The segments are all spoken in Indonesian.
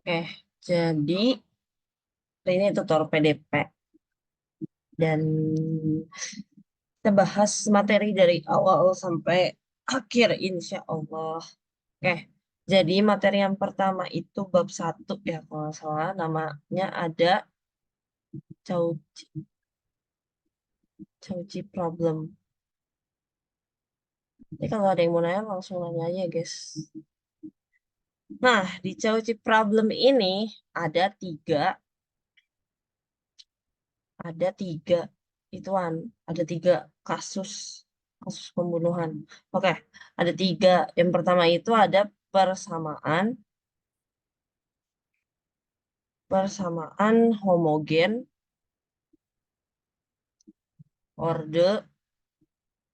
Oke, jadi ini tutor PDP dan kita bahas materi dari awal sampai akhir insya Allah. Oke, jadi materi yang pertama itu bab 1 ya kalau nggak salah namanya ada Cauchy problem. Jadi kalau ada yang mau nanya langsung nanya aja guys. Nah, di Cauchy problem ini ada tiga, ada tiga ituan, ada tiga kasus kasus pembunuhan. Oke, ada tiga. Yang pertama itu ada persamaan persamaan homogen orde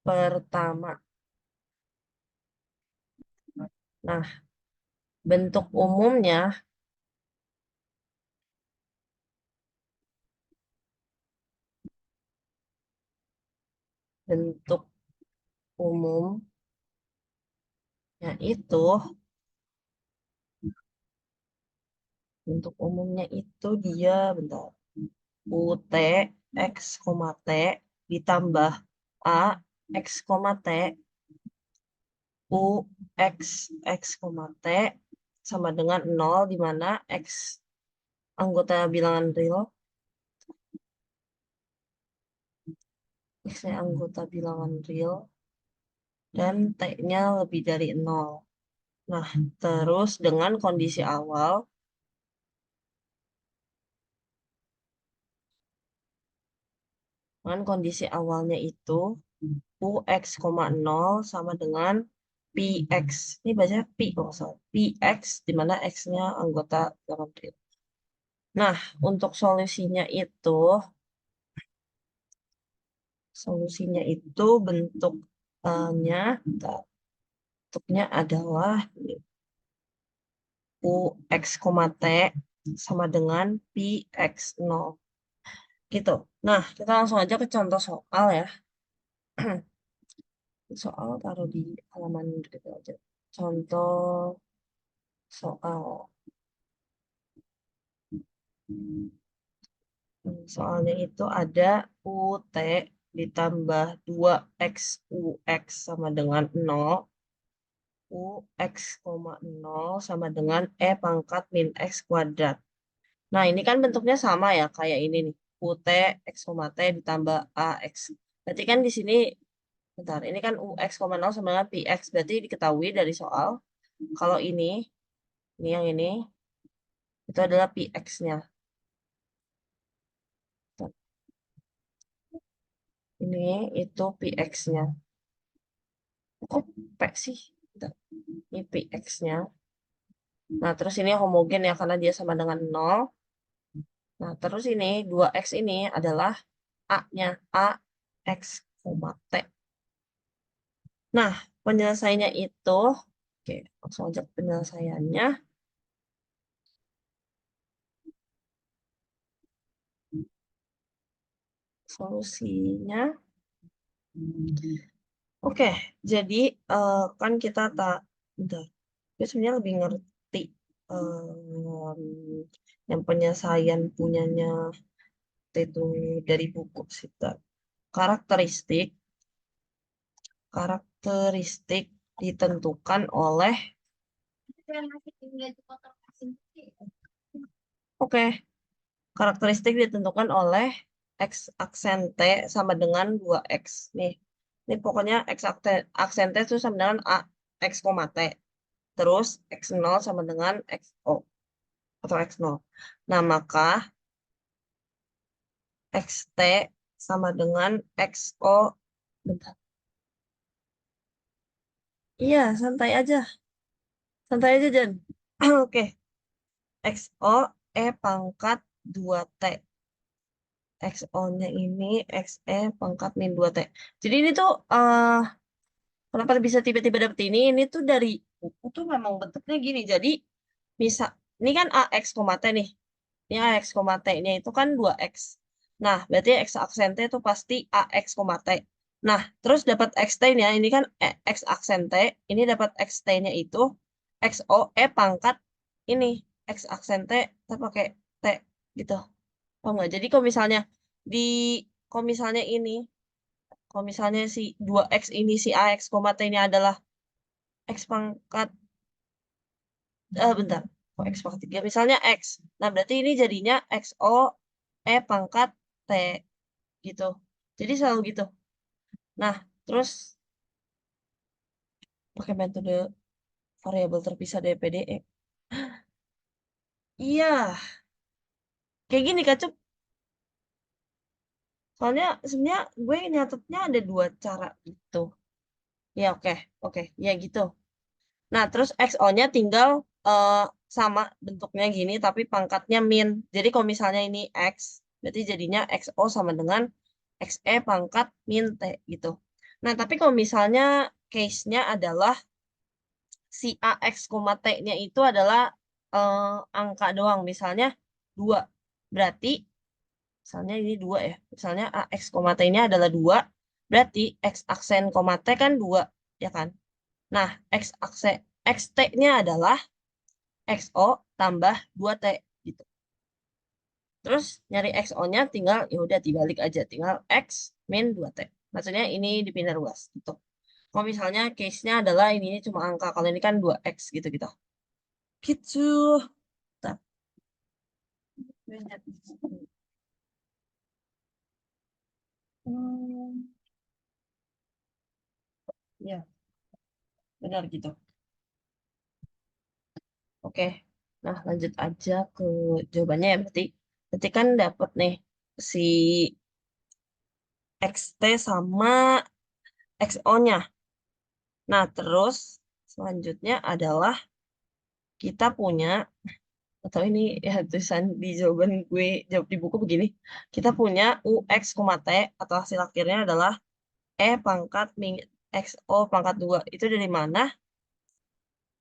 pertama. Nah, bentuk umumnya bentuk umumnya itu bentuk umumnya itu dia bentar ut x, t ditambah a x, t u x x, t sama dengan 0 di mana x anggota bilangan real, x-nya anggota bilangan real dan t-nya lebih dari 0. Nah, terus dengan kondisi awalnya itu ux, 0 sama dengan px. Ini bacanya pi kalau nggak salah. Px di mana x-nya anggota bilangan real. Nah, untuk solusinya itu bentuknya adalah ux, t sama dengan px0 gitu. Nah, kita langsung aja ke contoh soal ya. Soal taruh di halaman gitu aja. Contoh soal. Soalnya itu ada UT ditambah 2x sama dengan 0. UX, 0 sama dengan E pangkat min X kuadrat. Nah, ini kan bentuknya sama ya, kayak ini nih. UT, X, T ditambah AX. Berarti kan di sini, bentar, ini kan UX, 0 sama dengan PX. Berarti diketahui dari soal, kalau ini yang ini, itu adalah PX-nya. Ini itu PX-nya. Kok P sih? Bentar. Ini PX-nya. Nah, terus ini homogen ya, karena dia sama dengan 0. Nah, terus ini 2X ini adalah A-nya. A, X, T. Nah, penyelesaiannya itu, oke, langsung aja ke penyelesaiannya. Solusinya, oke, jadi kan kita tak, bentar, kita sebenarnya lebih ngerti yang penyelesaian punyanya itu dari buku sih. Karakteristik karakteristik ditentukan oleh oke, karakteristik ditentukan oleh x aksen t sama dengan 2x. Nih. Ini pokoknya x aksen t itu sama dengan a x, t. Terus x0 sama dengan xo atau x0. Nah, maka xt sama dengan xo. Bentar. Iya, santai aja. Santai aja, Jan. Oke. XO E pangkat 2T. XO-nya ini XE pangkat min 2T. Jadi ini tuh kenapa bisa tiba-tiba dapet ini? Ini tuh dari buku tuh memang bentuknya gini. Jadi bisa ini kan AX, T nih. Ini AX, T-nya itu kan 2X. Nah, berarti X aksen T itu pasti AX, T. Nah, terus dapat XT-nya ini kan X aksen T, ini dapat XT-nya itu XO E pangkat ini X aksen T, kita pakai T gitu. Paham nggak? Jadi di, kalau misalnya ini, kalau misalnya si 2X ini, si AX, T ini adalah X pangkat, bentar, kok X pangkat 3, misalnya X. Nah, berarti ini jadinya XO, E pangkat T, gitu. Jadi selalu gitu. Nah, terus pakai metode variabel terpisah dari PDE. Iya, kayak gini Kak Cup. Soalnya sebenarnya gue nyatetnya ada dua cara gitu. Ya oke, oke, ya gitu. Nah, terus XO-nya tinggal eh, sama bentuknya gini, tapi pangkatnya min. Jadi kalau misalnya ini X, berarti jadinya XO sama dengan XE pangkat min T gitu. Nah, tapi kalau misalnya case-nya adalah si AX, T-nya itu adalah angka doang. Misalnya 2. Berarti, misalnya ini 2 ya. Misalnya AX, T ini adalah 2. Berarti X aksen, T kan 2. Ya kan? Nah, X aksen, XT-nya adalah XO tambah 2T gitu. Terus nyari XO-nya tinggal ya udah dibalik aja, tinggal X min 2T. Maksudnya ini dipindah ruas gitu. Kalau misalnya case-nya adalah ini cuma angka, kalau ini kan 2X gitu-gitu. Gitu. Bentar. Hmm, ya, benar gitu. Oke. Nah, lanjut aja ke jawabannya ya berarti kan dapat nih si XT sama XO-nya. Nah, terus selanjutnya adalah kita punya, atau ini ya tulisan di jawaban gue, jawab di buku begini. Kita punya UX, T, atau hasil akhirnya adalah E pangkat min XO pangkat 2. Itu dari mana?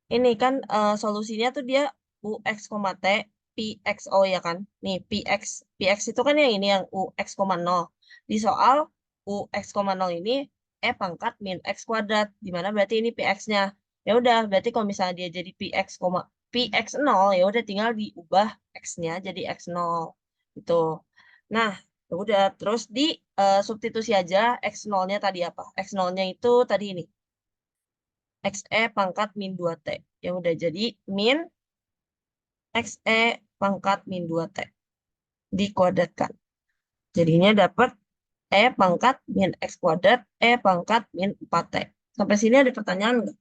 Ini kan solusinya tuh dia UX, T, PXO ya kan? Nih, PX itu kan yang ini yang UX, 0. Di soal UX, 0 ini E pangkat min X kuadrat. Di mana berarti ini PX-nya. Ya udah, berarti kalau misalnya dia jadi PX 0, ya udah tinggal diubah X-nya jadi X 0. Gitu. Nah, ya udah terus di substitusi aja X 0-nya tadi apa? X 0-nya itu tadi ini. XE pangkat min 2T. Ya udah jadi min XE pangkat min 2T. Dikuadratkan. Jadinya dapat E pangkat min X kuadrat, E pangkat min 4T. Sampai sini ada pertanyaan nggak?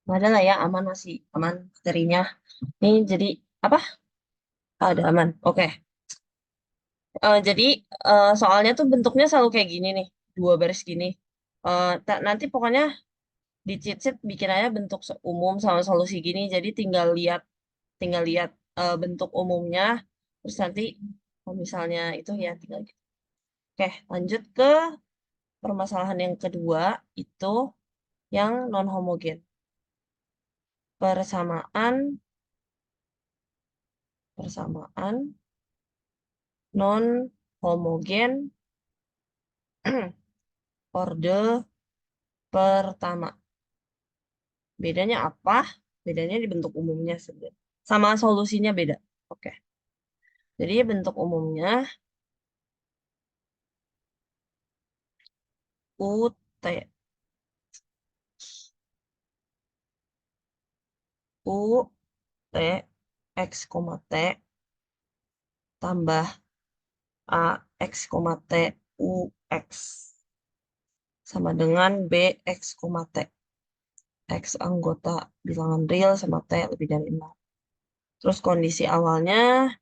Nggak ada lah ya, aman masih aman materinya. Ini jadi apa? Ada aman. Oke. Jadi soalnya tuh bentuknya selalu kayak gini nih, dua baris gini. Nanti pokoknya di cheat sheet bikin aja bentuk umum sama solusi gini. Jadi tinggal lihat bentuk umumnya. Terus nanti kalau misalnya itu ya tinggal gitu. Oke, lanjut ke permasalahan yang kedua itu yang non homogen. Persamaan persamaan non homogen orde pertama. Bedanya apa? Bedanya di bentuk umumnya sebenarnya. Sama solusinya beda. Oke. Jadi bentuk umumnya UT U T X, T tambah A X, T U X sama dengan B X, T. X anggota bilangan real sama T lebih dari 6. Terus kondisi awalnya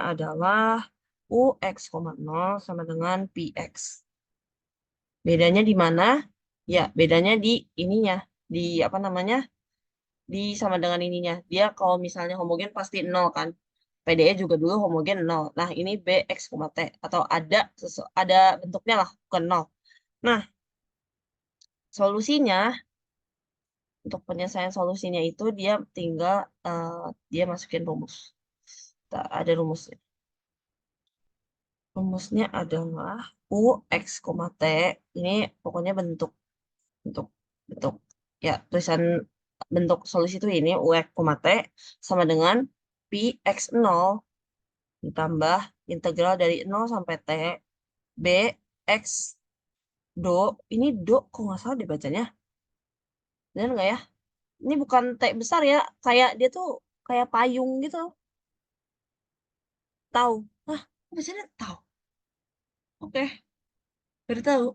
adalah UX, 0 sama dengan PX. Bedanya di mana? Ya, bedanya di ininya. Di apa namanya? Di sama dengan ininya. Dia kalau misalnya homogen pasti 0 kan. PDE juga dulu homogen 0. Nah, ini BX, T. Atau ada bentuknya lah, bukan 0. Nah, solusinya Untuk penyelesaian solusinya itu dia tinggal dia masukin rumus. Ada rumusnya. Rumusnya adalah U X, T. Ini pokoknya bentuk bentuk bentuk ya tulisan bentuk solusi itu ini U X, T sama dengan Pi X 0 ditambah integral dari 0 sampai T B X do. Ini do kok nggak salah dibacanya. Benar nggak ya? Ini bukan T besar ya. Kayak dia tuh kayak payung gitu. Tahu. Hah, bacanya tahu. Oke, baru tahu.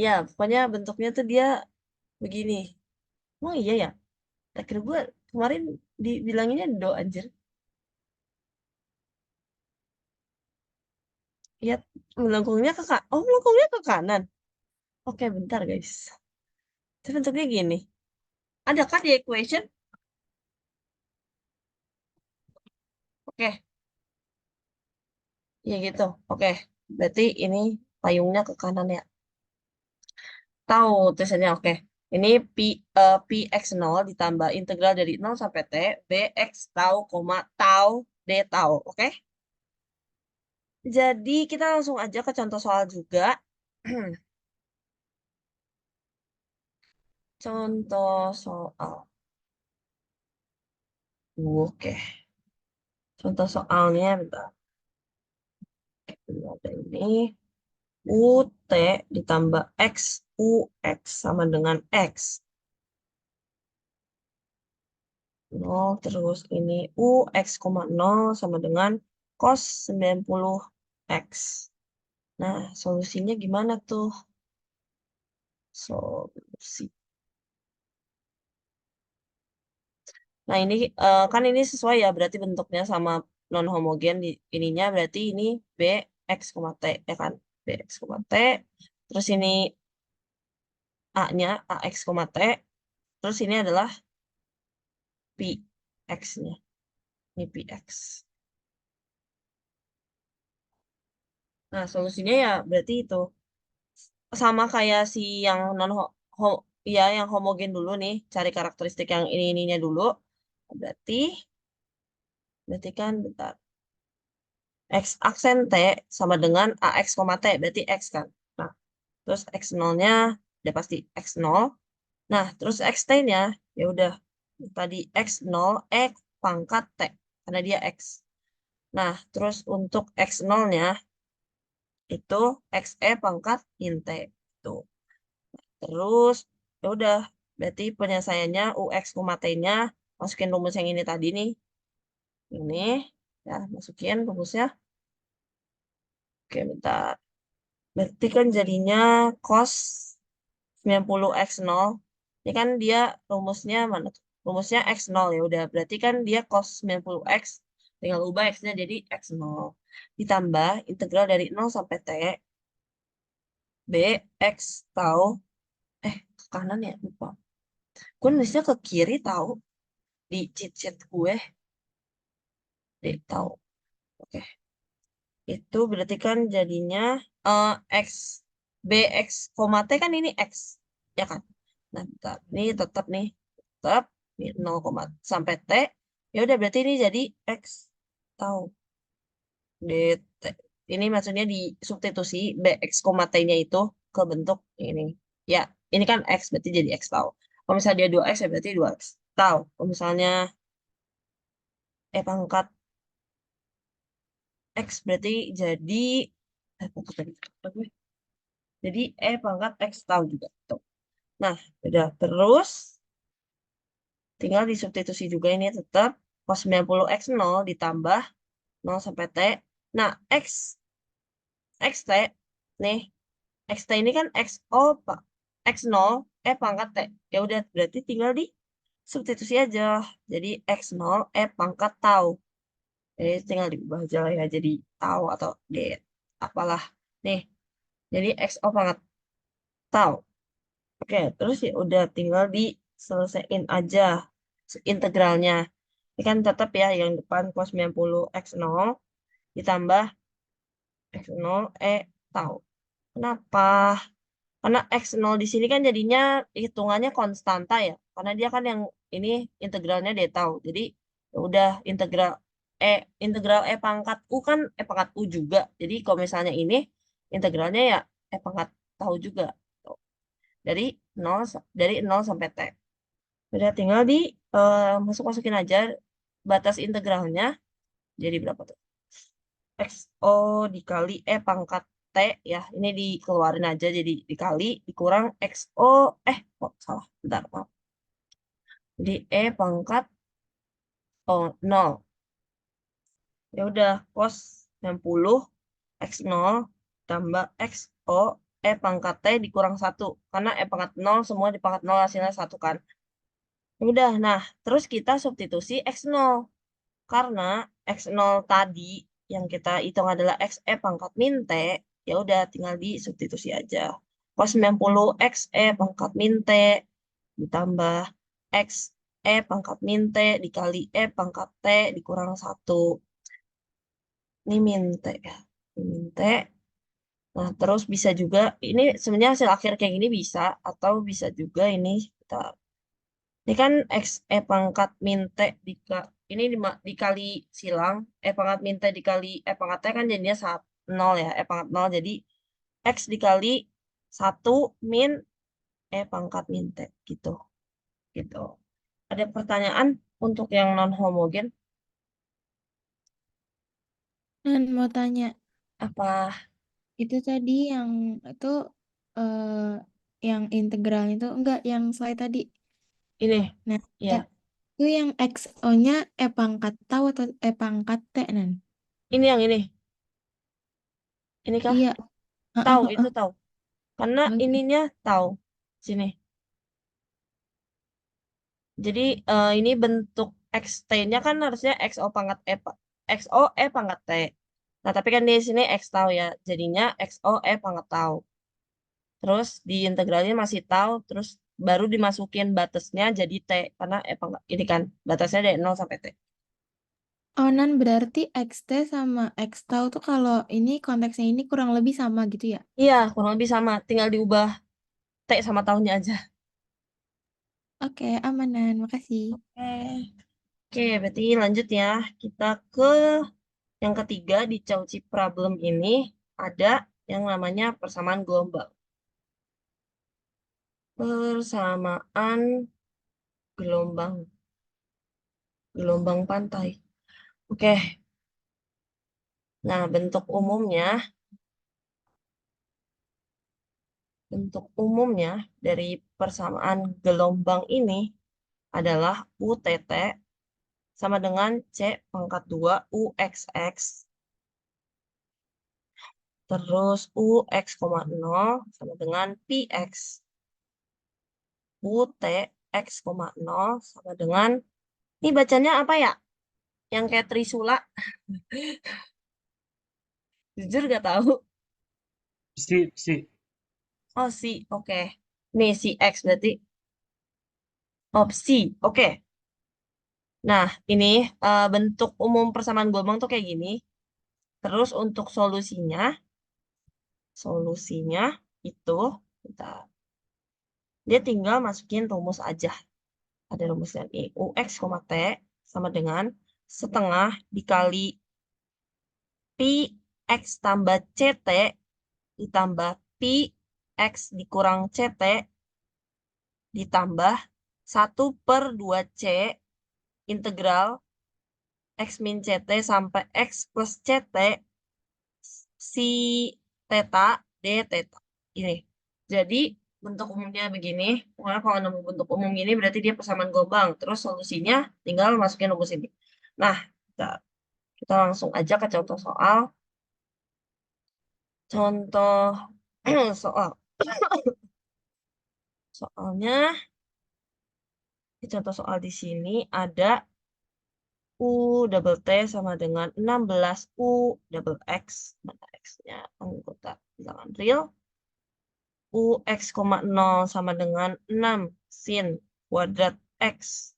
Ya, pokoknya bentuknya tuh dia begini. Oh iya ya. Tak kira gue kemarin dibilanginnya do anjir. Ya, melengkungnya ke kanan. Oh, melengkungnya ke kanan. Oke, bentar guys. Tapi bentuknya gini. Ada kan di equation? Oke, ya gitu. Oke, berarti ini payungnya ke kanan ya. Tahu tulisannya oke. Ini pi x 0 ditambah integral dari 0 sampai t b x tau, koma tau d tau. Oke. Jadi kita langsung aja ke contoh soal juga. Contoh soal. Oke. Contoh soalnya bentar. Ada ini. UT ditambah X UX sama dengan X. 0 terus ini UX, 0 sama dengan cos 90 X. Nah, solusinya gimana tuh? Solusi. Nah, ini kan ini sesuai ya, berarti bentuknya sama non homogen di ininya berarti ini Bx, T ya kan? Bx, T. Terus ini A-nya Ax, T. Terus ini adalah Pi X-nya. Ini Pi X. Nah, solusinya ya berarti itu sama kayak si yang non ho, ya yang homogen dulu nih, cari karakteristik yang ininya dulu. Berarti berarti kan bentar. X aksen T sama dengan AX, T, berarti X kan. Nah, terus X 0-nya udah pasti X 0. Nah, terus X T-nya ya udah tadi X 0 pangkat T karena dia X. Nah, terus untuk X 0-nya itu XE pangkat int itu. Terus ya udah berarti penyelesaiannya UX, T-nya masukin rumus yang ini tadi nih. Ini ya masukin rumusnya. Oke, bentar. Berarti kan jadinya cos 90 x 0. Ini kan dia rumusnya mana tuh? Rumusnya x 0 ya udah. Berarti kan dia cos 90 x tinggal ubah x-nya jadi x 0. Ditambah integral dari 0 sampai t b x tahu ke kanan ya lupa. Gue nulisnya ke kiri tahu di cheat sheet gue. Deh tahu. Oke. Itu berarti kan jadinya eh, x bx, T kan ini x ya kan. Nah, bentar. Ini tetap nih tetap ini 0, sampai t ya udah berarti ini jadi x tahu dt. Ini maksudnya di substitusi bx, t-nya itu ke bentuk ini ya. Ini kan x berarti jadi x tahu. Kalau misalnya dia 2x ya berarti 2x tahu. Kalau misalnya pangkat x berarti jadi pangkat tadi apa gue? Jadi pangkat X tahu juga. Tuh. Nah, udah. Terus tinggal disubstitusi juga ini tetap cos 90 X 0 ditambah 0 sampai T. Nah, X T nih. X T ini kan X O Pak. X 0 pangkat T. Ya udah berarti tinggal di substitusi aja. Jadi X 0 pangkat tau. Jadi tinggal diubah aja lah ya jadi tau atau D apalah. Nih. Jadi X O pangkat tau. Oke, terus ya udah tinggal diselesaiin aja integralnya. Ini kan tetap ya yang depan cos 90 x 0 ditambah x 0 tau. Kenapa? Karena X0 di sini kan jadinya hitungannya konstanta ya. Karena dia kan yang ini integralnya dia tahu. Jadi ya udah E integral E pangkat U kan E pangkat U juga. Jadi kalau misalnya ini integralnya ya E pangkat tahu juga. Tuh. Dari nol sampai T. Udah tinggal di masuk-masukin aja batas integralnya. Jadi berapa tuh? XO dikali E pangkat T ya. Ini dikeluarin aja jadi dikali dikurang XO kok salah. Bentar, maaf. Jadi E pangkat 0. Ya udah cos 60 X0 tambah XO E pangkat T dikurang 1. Karena E pangkat 0 semua di pangkat 0 hasilnya 1 kan. Ya udah, nah terus kita substitusi X0. Karena X0 tadi yang kita hitung adalah XE pangkat min T, ya udah tinggal disubstitusi aja. Cos 90 XE pangkat min T ditambah XE pangkat min T dikali E pangkat T dikurang 1. Ini min T ya. Ini min T. Nah, terus bisa juga, ini sebenarnya hasil akhir kayak gini bisa, atau bisa juga ini kita ini kan X E pangkat min T ini dikali silang E pangkat min T dikali E pangkat T kan jadinya 0 ya E pangkat 0 jadi X dikali 1 min E pangkat min T gitu gitu. Ada pertanyaan untuk yang non homogen Dan mau tanya, apa itu tadi yang itu eh yang integral itu enggak yang slide tadi. ini Nah, ya itu yang XO-nya E pangkat tau atau E pangkat T, Nan? ini yang ini kah Iya. Heeh, tahu itu heeh. tahu karena Oke. ininya tahu sini. Jadi ini bentuk XT-nya kan harusnya XO pangkat XO E pangkat T. Nah, tapi kan di sini X tahu ya. Jadinya XO E pangkat tahu. Terus di integralnya masih tahu, terus baru dimasukin batasnya jadi T. Karena E pangkat, ini kan batasnya dari 0 sampai T. Oh, Nan berarti XT sama X tau tuh kalau ini konteksnya ini kurang lebih sama gitu ya? Iya, kurang lebih sama. Tinggal diubah T sama tahunnya aja. Oke, aman, Nan. Makasih. Oke, berarti lanjut ya. Kita ke yang ketiga di Cauchy problem ini ada yang namanya persamaan gelombang. Persamaan gelombang gelombang pantai. Oke, nah bentuk umumnya dari persamaan gelombang ini adalah UTT sama dengan C pangkat 2 UXX terus UX, nol sama dengan PX UTX, nol sama dengan ini bacanya apa ya? Yang kayak Trisula, jujur gak tahu. Si. Oh, si, oke. Nih, si X berarti opsi. Oke. Nah, ini bentuk umum persamaan gelombang tuh kayak gini. Terus untuk solusinya itu kita dia tinggal masukin rumus aja. Ada rumusnya nih, UX, T sama dengan setengah dikali Pi X tambah CT ditambah Pi X dikurang CT ditambah 1/2C integral X min CT sampai X plus CT si theta d theta. Ini. Jadi bentuk umumnya begini. Pokoknya kalau nemu bentuk umum gini berarti dia persamaan gelombang. Terus solusinya tinggal masukin rumus ini. Nah, kita, kita langsung aja ke contoh soal. Contoh soal. Soalnya, di contoh soal di sini ada U double T sama dengan 16 U double X. Mana X-nya? Anggota bilangan real. UX, 0 sama dengan 6 sin kuadrat X.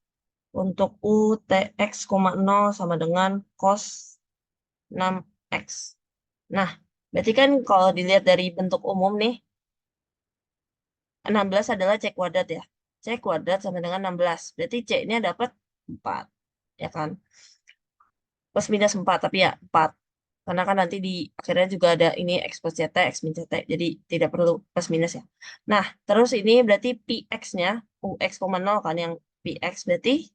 Untuk UTX, 0 sama dengan cos 6X. Nah, berarti kan kalau dilihat dari bentuk umum nih, 16 adalah C kuadrat ya. C kuadrat sama dengan 16. Berarti C-nya dapat 4. Ya kan? Plus minus 4, tapi ya 4. Karena kan nanti di akhirnya juga ada ini X plus CT, X min CT. Jadi tidak perlu plus minus ya. Nah, terus ini berarti PX-nya, UX, 0 kan yang PX. Berarti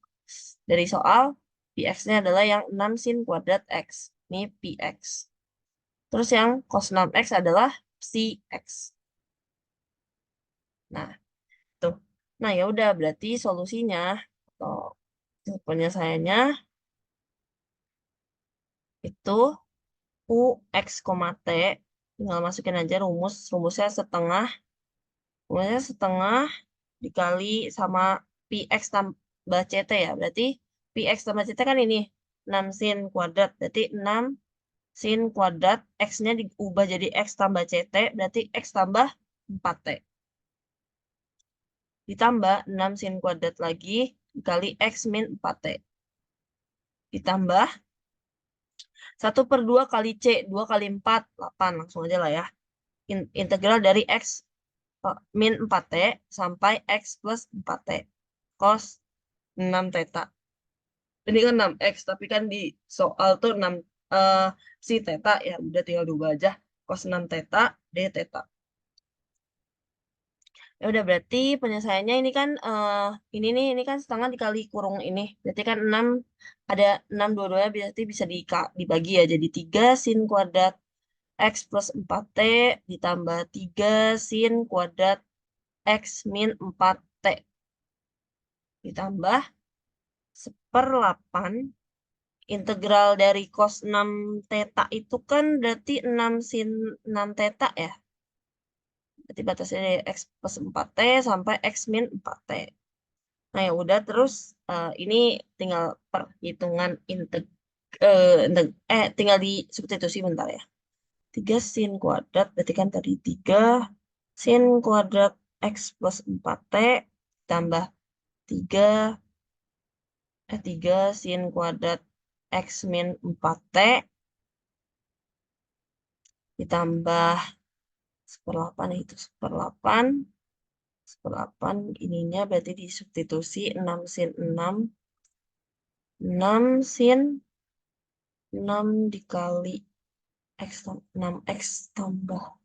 dari soal, PX-nya adalah yang 6 sin kuadrat X. Ini PX. Terus yang cos 6X adalah CX. Nah, tuh. Nah, ya udah berarti solusinya atau penyelesaiannya itu UX, T, tinggal masukin aja rumusnya setengah dikali sama PX tambah CT ya. Berarti PX tambah CT kan ini 6 sin kuadrat. Berarti 6 sin kuadrat X-nya diubah jadi X tambah CT. Berarti X tambah 4T. Ditambah 6 sin kuadrat lagi dikali X min 4T. Ditambah 1/2 kali C, 2 kali 4, 8. Langsung aja lah ya. Integral dari X min 4T sampai X plus 4T. Cos 6 theta. Ini kan 6X, tapi kan di soal tuh 6 si theta, ya udah tinggal diubah aja. Cos 6 theta, D theta. Ya udah berarti penyelesaiannya ini kan ini kan setengah dikali kurung ini. Berarti kan 6 ada 6 dua-duanya berarti bisa dibagi ya jadi 3 sin kuadrat X plus 4T ditambah 3 sin kuadrat X min 4T ditambah 1/8 integral dari cos 6 theta itu kan berarti 6 sin 6 theta ya. Berarti batasnya dari X plus 4T sampai X min 4T. Nah ya udah terus ini tinggal perhitungan tinggal di substitusi bentar ya. 3 sin kuadrat berarti kan tadi 3 sin kuadrat X plus 4T tambah 3 sin kuadrat X min 4T ditambah 1/8 itu 1/8 ininya berarti disubstitusi 6 sin 6 sin 6 dikali X 6X tambah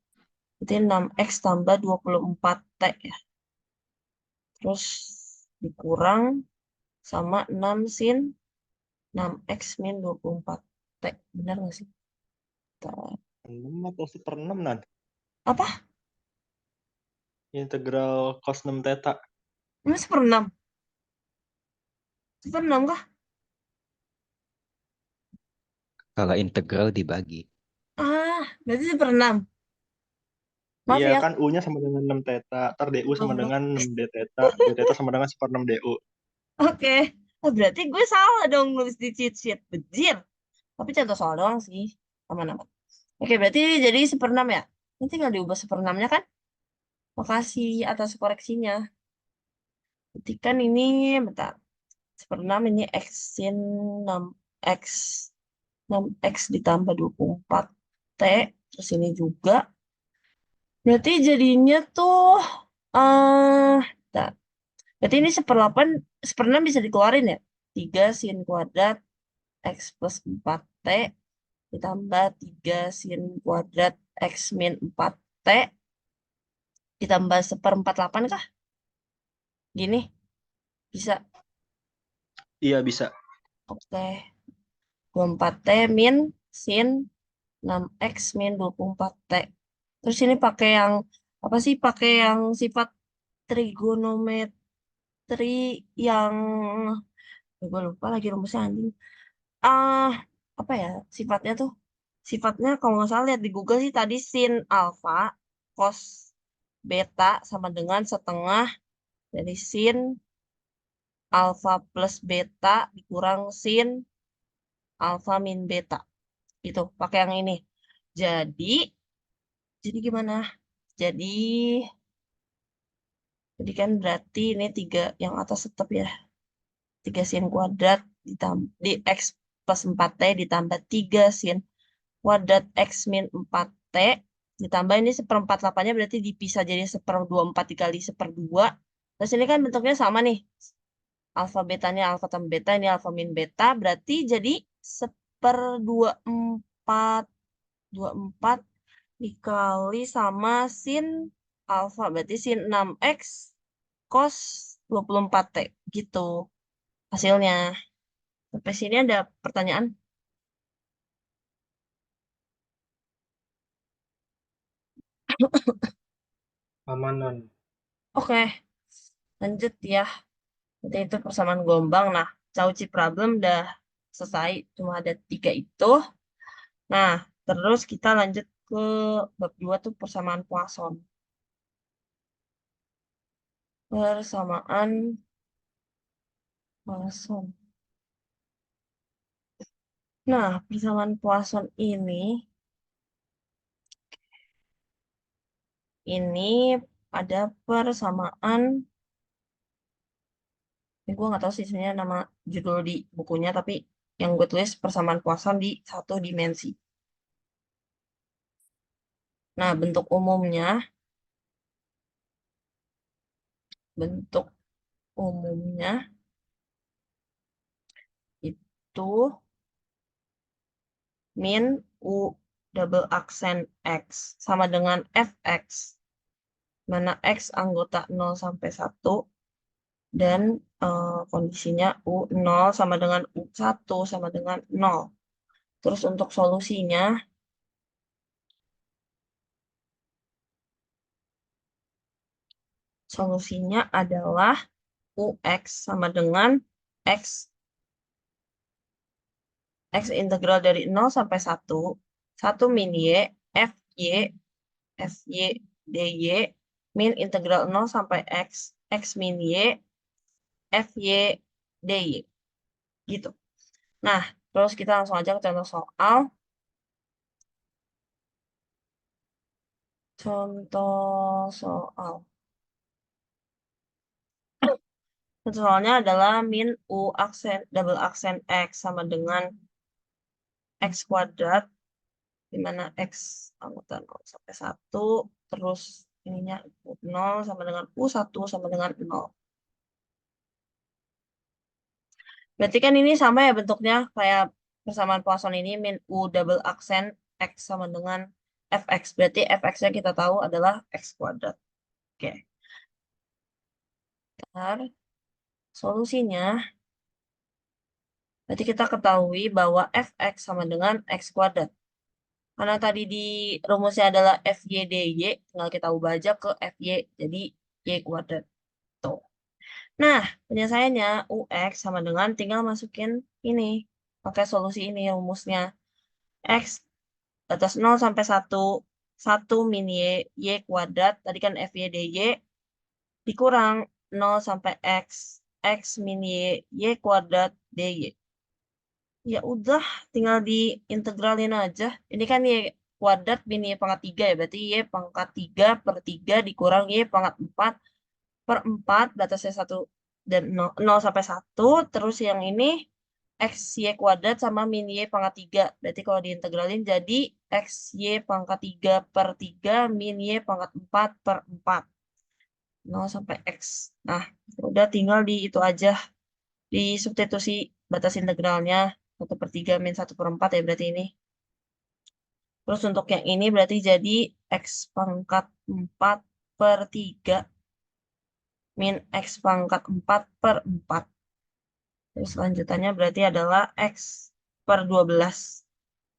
berarti 6X tambah 24T ya. Terus dikurang sama 6 sin 6X min 24T. Benar nggak sih? 6 atau 1/6 nanti? Apa? Integral cos 6 theta. Ini 1/6. 1/6 kah? Kalau integral dibagi. Berarti 1/6. Maaf Iya ya. kan U-nya sama dengan 6 theta, ntar DU sama Oh. dengan 6 D theta, D theta sama dengan 1/6 DU. Oke. Oh, berarti gue salah dong nulis di cheat sheet. Bejir. Tapi contoh soal doang sih. Aman-aman. Oke, berarti jadi 1/6 ya? Nanti tinggal diubah 1/6-nya kan? Makasih atas koreksinya. Berarti kan ini, bentar. 1/6 ini X sin 6X. 6X ditambah 24T. Terus ini juga. Berarti jadinya tuh, bentar. Berarti ini 1/6 bisa dikeluarin ya? 3 sin kuadrat X plus 4T ditambah 3 sin kuadrat X min 4T ditambah 1/48 kah? Gini? Bisa? Iya bisa. Oke. 24T min sin 6X min 24T. Terus ini pakai yang, apa sih? Pakai yang sifat trigonometri yang, gue lupa lagi rumusnya anjing. Apa ya sifatnya tuh? Sifatnya kalau nggak salah lihat di Google sih tadi sin alfa cos beta sama dengan setengah dari sin alfa plus beta dikurang sin alfa min beta. Itu pakai yang ini. Jadi gimana? Jadi kan berarti ini 3 yang atas tetap ya. 3 sin kuadrat di X plus 4T ditambah 3 sin kuadrat X min 4T Ditambah ini 1/4/8-nya berarti dipisah jadi 1/24 dikali 1/2. Terus ini kan bentuknya sama nih. Alfa betanya alfa tambah beta, ini alfa min beta. Berarti jadi 1/24. 24 dikali sama sin alfa. Berarti sin 6X cos 24T. Gitu hasilnya. Sampai sini ada pertanyaan? Amanan. Oke, lanjut ya. Nanti itu persamaan gelombang. Nah, Cauchy problem udah selesai. Cuma ada 3 itu. Nah, terus kita lanjut ke bab 2 tuh persamaan Poisson. Persamaan Poisson. Nah, persamaan Poisson ini ada persamaan, ini gue nggak tahu sih sebenarnya nama judul di bukunya, tapi yang gue tulis persamaan Poisson di 1 dimensi. Nah, bentuk umumnya itu min U double aksen X sama dengan Fx, mana X anggota 0 sampai 1, dan kondisinya U0 sama dengan U1 sama dengan 0. Terus untuk solusinya adalah UX sama dengan X integral dari 0 sampai 1, 1 min Y, FY dy, min integral 0 sampai X min Y, FY dy. Gitu. Nah, terus kita langsung aja ke contoh soal. Contoh soalnya adalah min U double aksen X sama dengan X kuadrat, di mana X anggota 0 sampai 1, terus ininya U0 sama dengan U1 sama dengan 0. Berarti kan ini sama ya bentuknya, kayak persamaan Poisson ini min U double aksen X sama dengan Fx. Berarti Fx-nya kita tahu adalah X kuadrat. Oke. Ntar, solusinya, berarti kita ketahui bahwa Fx sama dengan X kuadrat. Karena tadi di rumusnya adalah FY dy, tinggal kita ubah aja ke FY, jadi Y kuadrat. Tuh. Nah, penyelesaiannya UX sama dengan tinggal masukin ini. Pakai solusi ini rumusnya. X batas 0 sampai 1, 1 min Y kuadrat, tadi kan FY dy, dikurang 0 sampai X min Y kuadrat dy. Ya udah, tinggal diintegralin aja. Ini kan Y kuadrat min Y pangkat 3 ya, berarti Y pangkat 3 per 3 dikurang Y pangkat 4 per 4, batasnya 1 dan 0 sampai 1, terus yang ini X Y kuadrat sama min Y pangkat 3. Berarti kalau diintegralin jadi X Y pangkat 3 per 3 min Y pangkat 4 per 4. 0 sampai X. Nah, udah tinggal di itu aja. Di substitusi batas integralnya 1/3 min 1/4 ya berarti ini. Terus untuk yang ini berarti jadi X pangkat 4 per 3 min X pangkat 4 per 4. Terus lanjutannya berarti adalah X per 12.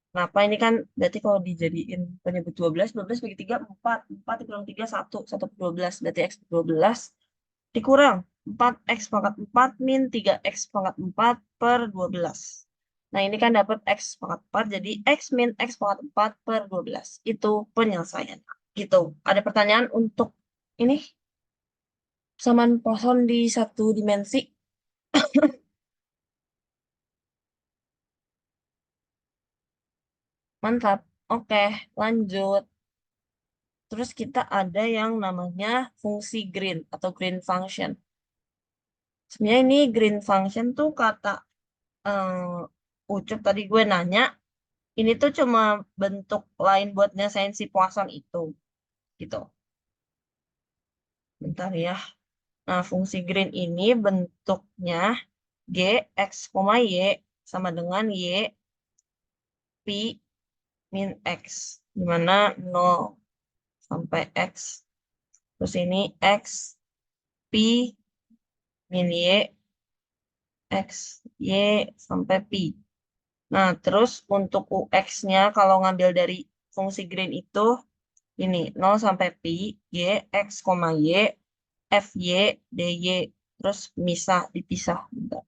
Kenapa ini kan berarti kalau dijadiin penyebut 12 bagi 3, 4. 4 dikurang 3, 1. 1 per 12. Berarti X per 12 dikurang 4X pangkat 4 min 3X pangkat 4 per 12. Nah, ini kan dapat X pangkat 4, jadi X min X pangkat 4 per 12. Itu penyelesaian. Gitu. Ada pertanyaan untuk ini? Persamaan Poisson di 1 dimensi. Mantap. Oke, lanjut. Terus kita ada yang namanya fungsi green atau green function. Sebenarnya ini green function tuh kata Ucup tadi gue nanya, Ini tuh cuma bentuk lain buat nyesain si Poisson itu. Gitu. Bentar ya. Nah, fungsi green ini bentuknya G, X, Y sama dengan Y, Pi, min X. Dimana 0 sampai X. Terus ini X, Pi, min Y, X, Y, sampai Pi. Nah, terus untuk UX-nya kalau ngambil dari fungsi green itu, ini 0 sampai Pi, Y, X, Y, FY, DY. Terus dipisah. Bentar.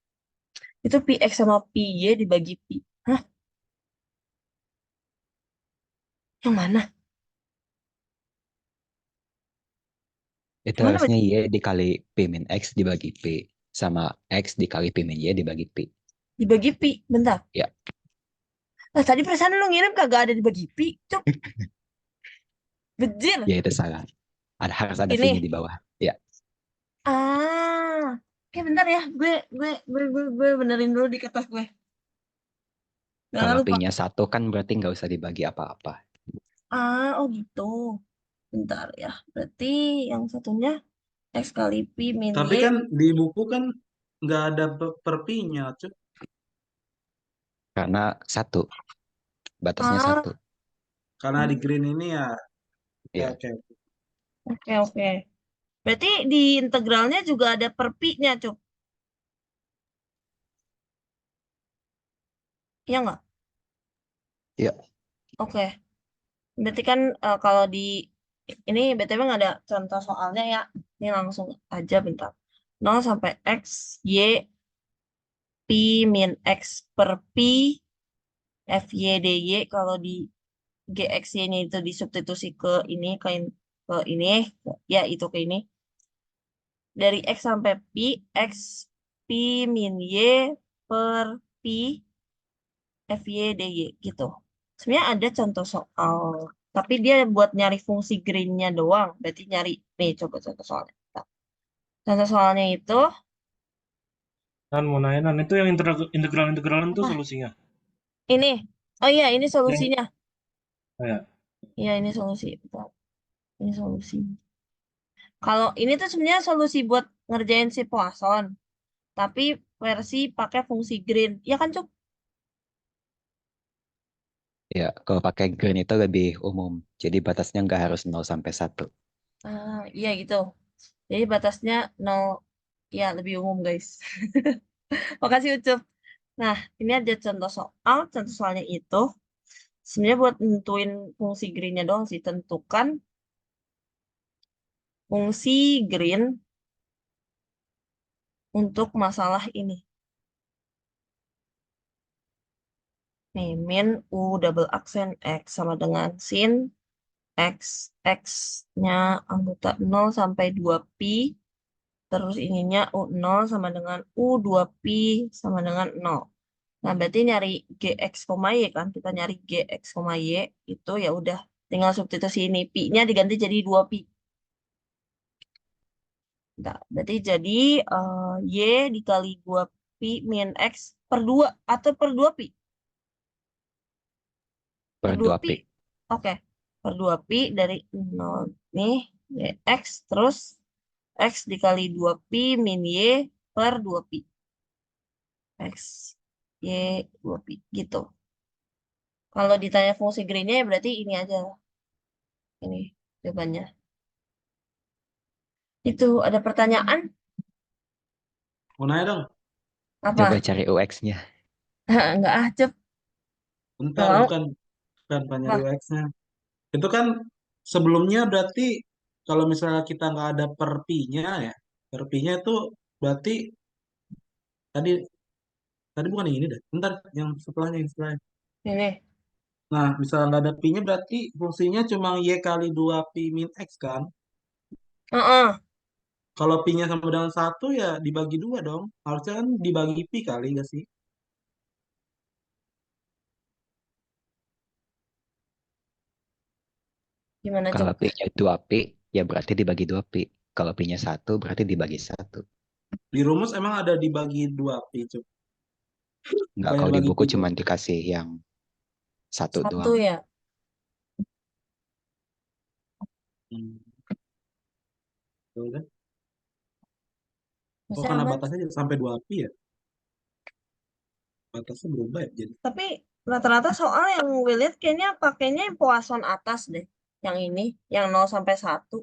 Itu Pi X sama Pi Y dibagi Pi. Hah? Yang mana? Itu Yang mana? harusnya Y dikali P min X dibagi P. Sama X dikali P min Y dibagi P. Dibagi Pi. Bentar. Ya. Nah, tadi perasaan lu ngirim kagak ada dibagi Pi. Cuk. Bejir. Ya itu salah. Harus ada Ini. V-nya di bawah. Ya. Oke, bentar ya. Gue benerin dulu di kertas gue. Jangan Kalau lupa. P-nya 1 kan berarti nggak usah dibagi apa-apa. Oh gitu. Bentar ya. Berarti yang satunya X kali Pi min Tapi Y. kan di buku kan nggak ada per pi-nya, Cuk. Karena 1. Batasnya Ah, 1. Karena di green ini ya, Iya. oke. oke. Berarti di integralnya juga ada per pi-nya, Cuk. Iya nggak? Iya. Oke. Berarti kan kalau di ini BTW nggak ada contoh soalnya ya. Ini langsung aja bentar. 0 sampai X, Y, Pi min X per Pi, FY, DY. Kalau di GXY-nya itu disubstitusi ke ini, ke ini. Ya, itu ke ini. Dari X sampai Pi, X, Pi min Y per Pi, FY, DY. Gitu. Sebenarnya ada contoh soal. Tapi dia buat nyari fungsi green-nya doang. Berarti nyari, nih coba contoh soalnya. Contoh soalnya itu, Kan mau nanya, Nan, itu yang integral-integralan tuh apa? solusinya. Ini. Oh iya, ini Yang, solusinya. ya. Iya, ini solusi. Bentar. Ini solusi. Kalau ini tuh sebenarnya solusi buat ngerjain si Poisson. Tapi versi pakai fungsi green. Ya kan, Cuk? Ya, kalau pakai green itu lebih umum. Jadi batasnya nggak harus 0 sampai 1. Iya gitu. Jadi batasnya 0. Ya, lebih umum, guys. Makasih, Ucup. Nah, ini ada contoh soal. Contoh soalnya itu sebenarnya buat nentuin fungsi green-nya doang sih. Tentukan fungsi green untuk masalah ini. Nih, min U double aksen X sama dengan sin X. X-nya anggota 0 sampai 2pi. Terus ininya U0 sama dengan U2pi sama dengan 0. Nah, berarti nyari GX, Y kan? Kita nyari GX, Y itu ya udah tinggal substitusi ini. Pi-nya diganti jadi 2pi. Nah, berarti jadi Y dikali 2pi min X per 2 atau per 2pi? Per Per 2pi. 2P. Oke. Per 2pi dari 0 nih GX terus X dikali 2pi min Y per 2pi. X, Y, 2pi. Gitu. Kalau ditanya fungsi green-nya ya berarti ini aja. Ini jawabannya. Itu ada pertanyaan Mau nanya dong, Coba apa? cari UX-nya. Enggak ah, Cep. Nggak bentar, mau. bukan nyari Apa? UX-nya. Itu kan sebelumnya berarti kalau misalnya kita nggak ada per pi-nya ya, per pi-nya itu berarti tadi tadi bukan yang ini deh. Bentar, yang setelahnya. Ini. Nah, misalnya nggak ada pi-nya berarti fungsinya cuma y kali 2 pi min x kan? Heeh. Kalau pi-nya sama dengan 1 ya dibagi 2 dong. Harusnya kan dibagi pi kali nggak sih? Gimana, Kalau Cep? P-nya 2P, ya berarti dibagi 2P. Kalau P-nya 1, berarti dibagi 1. Di rumus emang ada dibagi 2 pi, Cuk. Nggak, Bukannya kalau di dibagi buku pi cuma doang. dikasih yang Satu Satu doang. ya. Hmm, betul kan? Oh, Maksudnya karena aman. batasnya sampai 2 pi ya. Batasnya berubah ya jadi. Tapi rata-rata soal yang gue lihat kayaknya pakainya yang Poisson atas deh. Yang ini, yang 0 sampai 1.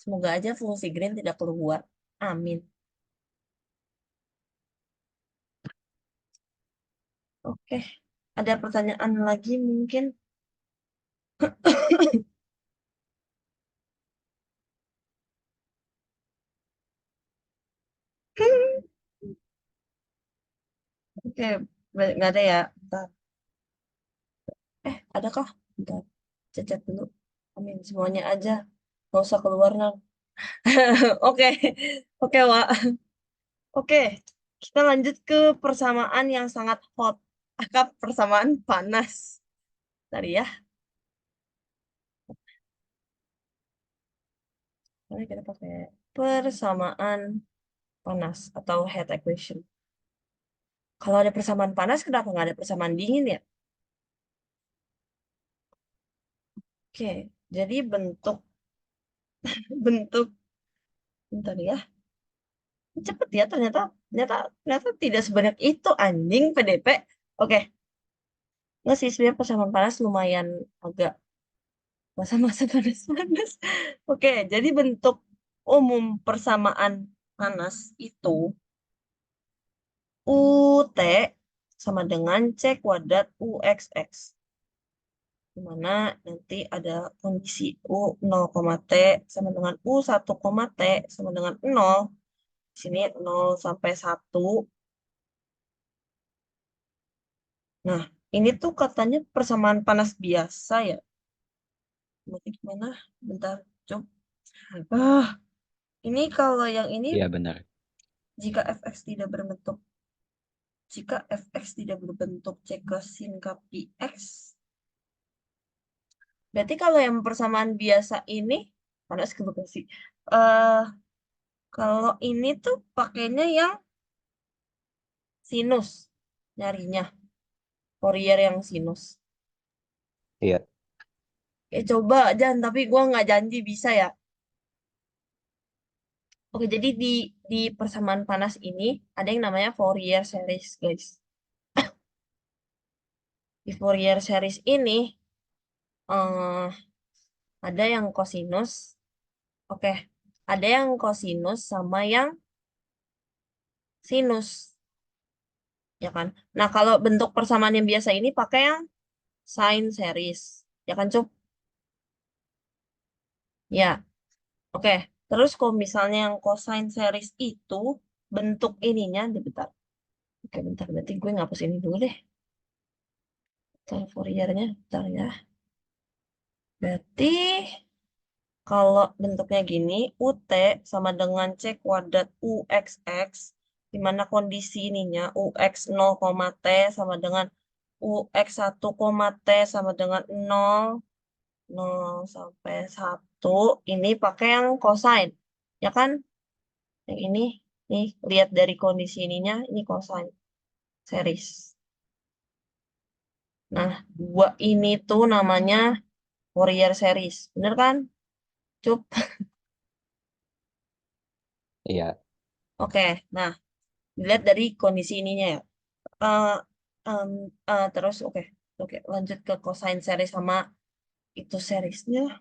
Semoga aja fungsi green tidak keluar. Amin. Oke. Ada pertanyaan lagi mungkin? Oke, nggak ada ya. Bentar. Adakah? Bentar. Cacat dulu. Amin. Semuanya aja. Nggak usah keluar, Nang. Oke. Oke, Wak. Oke. Kita lanjut ke persamaan yang sangat hot. Akap persamaan panas. Tadi ya. Mari kita pakai persamaan panas atau heat equation. Kalau ada persamaan panas, kenapa nggak ada persamaan dingin ya? Oke, jadi bentuk bentuk bentar ya. Cepet ya ternyata ternyata ternyata tidak sebanyak itu anjing PDP. Oke, nggak sih sebenarnya persamaan panas lumayan agak masa-masa panas-panas. Oke, jadi bentuk umum persamaan panas itu UT sama dengan C kuadrat UXX. Di mana nanti ada kondisi U 0, T sama dengan U 1, T sama dengan 0. Di sini 0 sampai 1. Nah, ini tuh katanya persamaan panas biasa ya. Berarti gimana? Bentar, coba. Ah, ini kalau yang ini Iya benar. jika fx tidak berbentuk C ke sin ke px. Berarti kalau yang persamaan biasa ini panas kebetulan sih. Eh, kalau ini tuh pakainya yang sinus nyarinya. Fourier yang sinus. Iya. Coba jangan, tapi gua nggak janji bisa ya. Oke, jadi di persamaan panas ini ada yang namanya Fourier series, guys. Di Fourier series ini eh, ada yang kosinus. Oke, ada yang kosinus sama yang sinus, ya kan? Nah, kalau bentuk persamaan yang biasa ini pakai yang sine series, ya kan, Cup? Ya, oke. Terus kalau misalnya yang cosine series itu bentuk ininya, bentar. Oke, bentar. Berarti gue ngapus ini dulu deh. Bentar, Fouriernya, bentar ya. Berarti kalau bentuknya gini, UT sama dengan C kuadrat UXX, di mana kondisi ininya UX 0, T sama dengan UX 1, T sama dengan 0, 0 sampai 1, ini pakai yang cosine. Ya kan? Yang ini, nih, lihat dari kondisi ininya, ini cosine series. Nah, dua ini tuh namanya Fourier series. Bener kan? Cup. Iya. Oke, nah, dilihat dari kondisi ininya ya. Eh, em, terus oke, oke, lanjut ke cosine series sama itu seriesnya.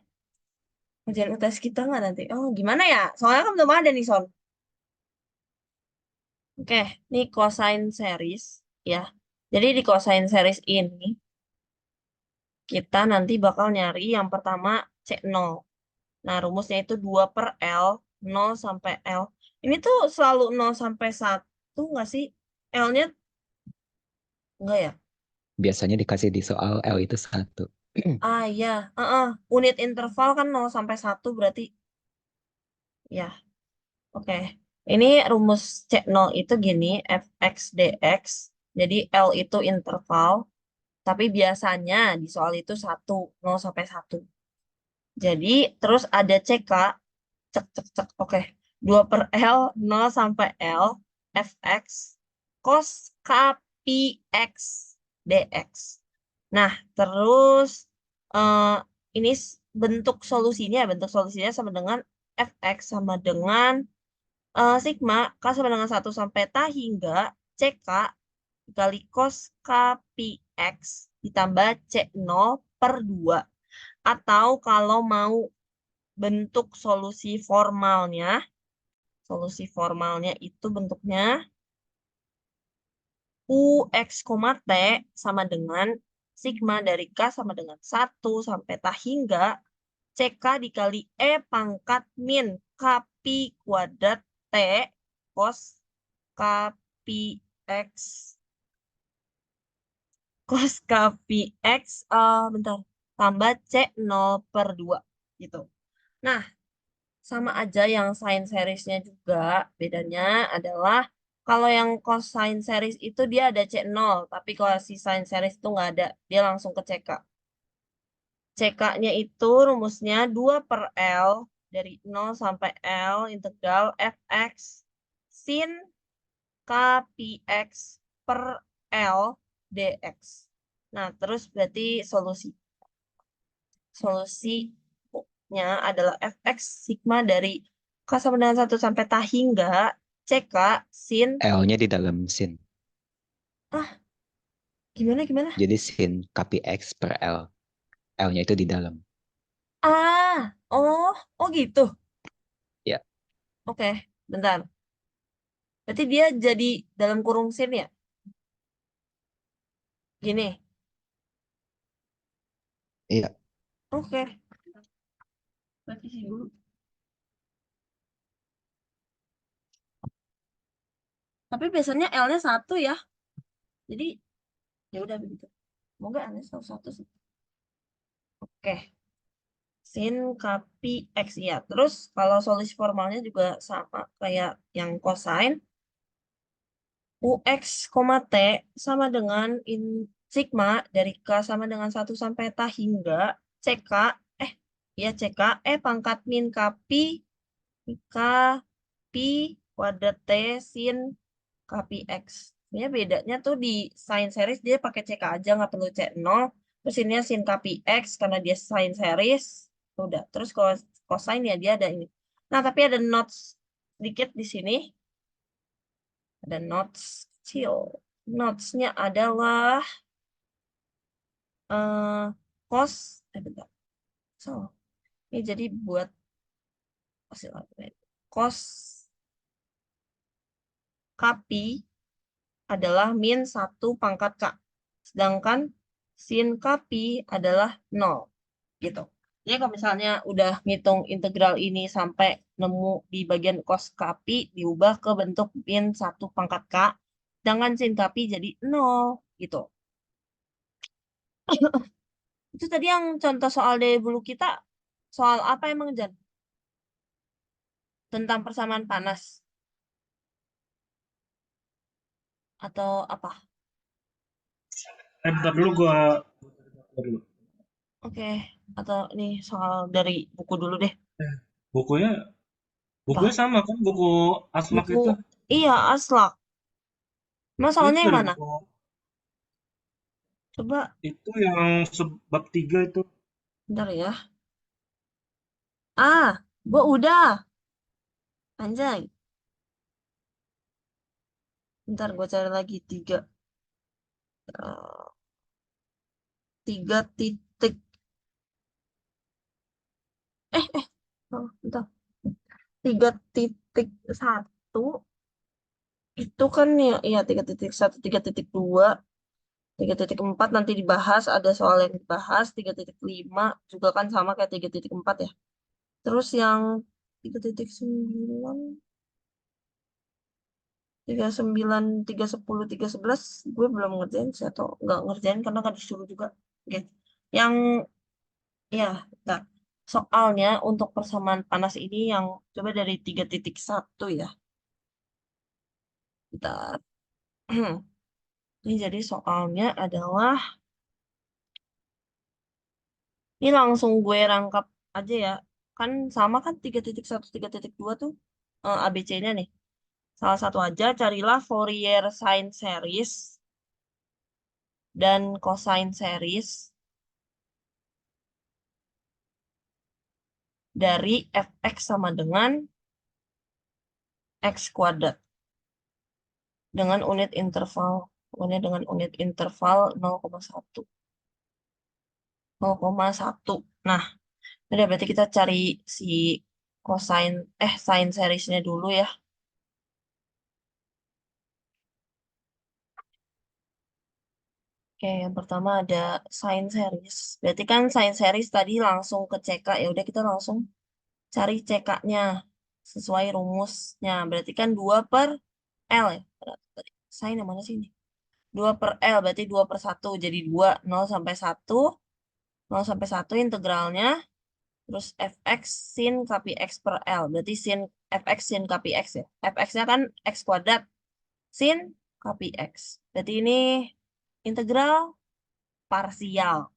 Ujian UTS kita nggak nanti? Oh, gimana ya? Soalnya kan belum ada nih, Son. Oke, ini cosine series ya. Jadi di cosine series ini kita nanti bakal nyari yang pertama C0. Nah, rumusnya itu 2 per L, 0 sampai L. Ini tuh selalu 0 sampai 1 nggak sih? L-nya enggak ya? Biasanya dikasih di soal L itu 1. Ah, iya. Unit interval kan 0 sampai 1 berarti ya. Oke. Ini rumus C0 itu gini, fx dx. Jadi L itu interval, tapi biasanya di soal itu 1, 0 sampai 1. Jadi terus ada CK, cek cek cek. Oke. 2 per L, 0 sampai L, fx cos K Px dx. Nah, terus ini bentuk solusinya sama dengan fx sama dengan sigma k sama dengan 1 sampai ta hingga ck dikali cos k px ditambah C0/2. Atau kalau mau bentuk solusi formalnya itu bentuknya Ux, T sama dengan sigma dari K sama dengan 1 sampai ta hingga CK dikali E pangkat min KP kuadrat T cos KPX bentar, tambah C0/2 gitu. Nah, sama aja yang sin seriesnya juga. Bedanya adalah kalau yang cosine series itu dia ada C0, tapi kalau si sin series itu nggak ada, dia langsung ke CK. CK-nya itu rumusnya 2/L dari 0 sampai L integral fx sin kpx per L dx. Nah, terus berarti solusinya adalah fx sigma dari K sama dengan 1 sampai ta hingga CK sin L-nya di dalam sin. gimana? Jadi sin KPX per L. L-nya itu di dalam. Oh gitu. Ya. Oke, bentar. Berarti dia jadi dalam kurung sin ya? Gini. Iya. Oke. Berarti sih dulu. Tapi biasanya L-nya 1 ya. Jadi ya udah begitu. Semoga L-nya satu sih. Oke. Sin kapi X ya. Terus kalau solusi formalnya juga sama kayak yang cosine. Ux, T sama dengan sigma dari K sama dengan 1 sampai ta hingga CK CK pangkat min kapi K pi kuadrat T sin kapi X. Ini bedanya tuh di sin series dia pakai CK aja nggak perlu C0. Terus ini sin kapi X karena dia sin series. Udah. Terus kalau cosine ya dia ada ini. Nah, tapi ada notes sedikit di sini. Ada notes kecil. Notes-nya adalah cos bentar. So, ini jadi buat cos kapi adalah min 1 pangkat K. Sedangkan sin kapi adalah 0. Gitu. Jadi kalau misalnya udah ngitung integral ini sampai nemu di bagian cos kapi, diubah ke bentuk min 1 pangkat K. Sedangkan sin kapi jadi 0. Gitu. Itu tadi yang contoh soal dari bulu kita, soal apa emang, Jan? Tentang persamaan panas? Atau apa? Bentar dulu gua dulu. Oke. Atau ini soal dari buku dulu deh. Bukunya Apa? sama kan, buku Aslak Buku, itu. iya, Aslak. Masalahnya Itu yang dari mana? buku Coba, itu yang bab 3 itu. bentar ya. Gua udah. Anjay. Bentar, gua cari lagi 3. 3 titik. Bentar. 3.1 itu kan ya, iya 3.1, 3.2, 3.4 nanti dibahas, ada soal yang dibahas, 3.5 juga kan sama kayak 3.4 ya. Terus yang 3.9, 39, 310, 311 gue belum ngerjain sih atau nggak ngerjain karena nggak disuruh juga. Oke. Yang ya, bentar. Soalnya untuk persamaan panas ini yang coba dari 3.1 ya. Bentar. Ini jadi soalnya adalah ini langsung gue rangkap aja ya. Kan sama kan 3.1, 3.2 tuh ABC-nya nih. Salah satu aja carilah Fourier sine series dan cosine series dari fx sama dengan x kuadrat dengan unit interval. Pokoknya dengan unit interval 0,1. 0,1. Nah, udah berarti kita cari si cosine, sine seriesnya dulu ya. Oke, yang pertama ada sine series. Berarti kan sine series tadi langsung ke CK. Ya udah kita langsung cari CK-nya sesuai rumusnya. Berarti kan 2 per L ya. Berarti sine yang mana sih ini? 2 per L berarti 2 per 1. Jadi 2, 0 sampai 1. 0 sampai 1 integralnya. Terus fx sin kpi x per L. Berarti sin fx sin kpi x ya. Fx-nya kan x kuadrat sin kpi x. Berarti ini integral parsial.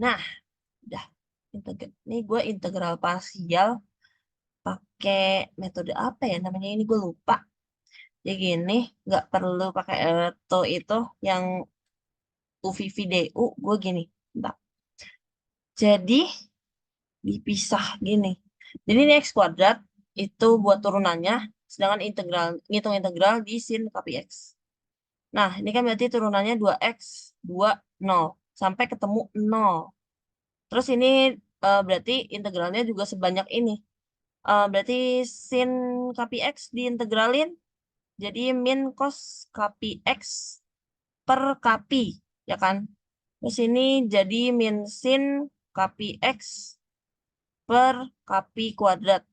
Nah, udah. Ini gue integral parsial pakai metode apa ya namanya ini gue lupa. Jadi gini, nggak perlu pakai itu yang UVVDU, gue gini. Bentar. Jadi dipisah gini. Jadi ini x kuadrat itu buat turunannya, sedangkan ngitung integral di sin kpi x. Nah, ini kan berarti turunannya 2x, 2, 0. Sampai ketemu 0. Terus ini berarti integralnya juga sebanyak ini. Berarti sin kpi x diintegralin jadi min cos kpi x per kpi, ya kan? Terus ini jadi min sin kpi x per kpi kuadrat.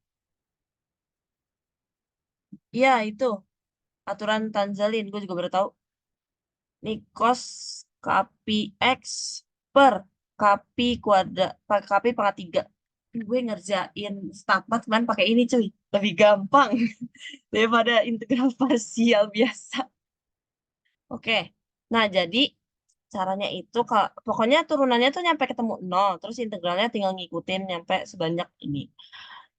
Ya, itu aturan Tanzalin, gue juga baru tahu. Ini cos kpi x per kpi kuadrat, kpi pangkat 3. Gue ngerjain stapat kan pakai ini cuy. Lebih gampang daripada integral parsial biasa. Oke. Nah, jadi caranya itu pokoknya turunannya tuh nyampe ketemu 0, terus integralnya tinggal ngikutin nyampe sebanyak ini.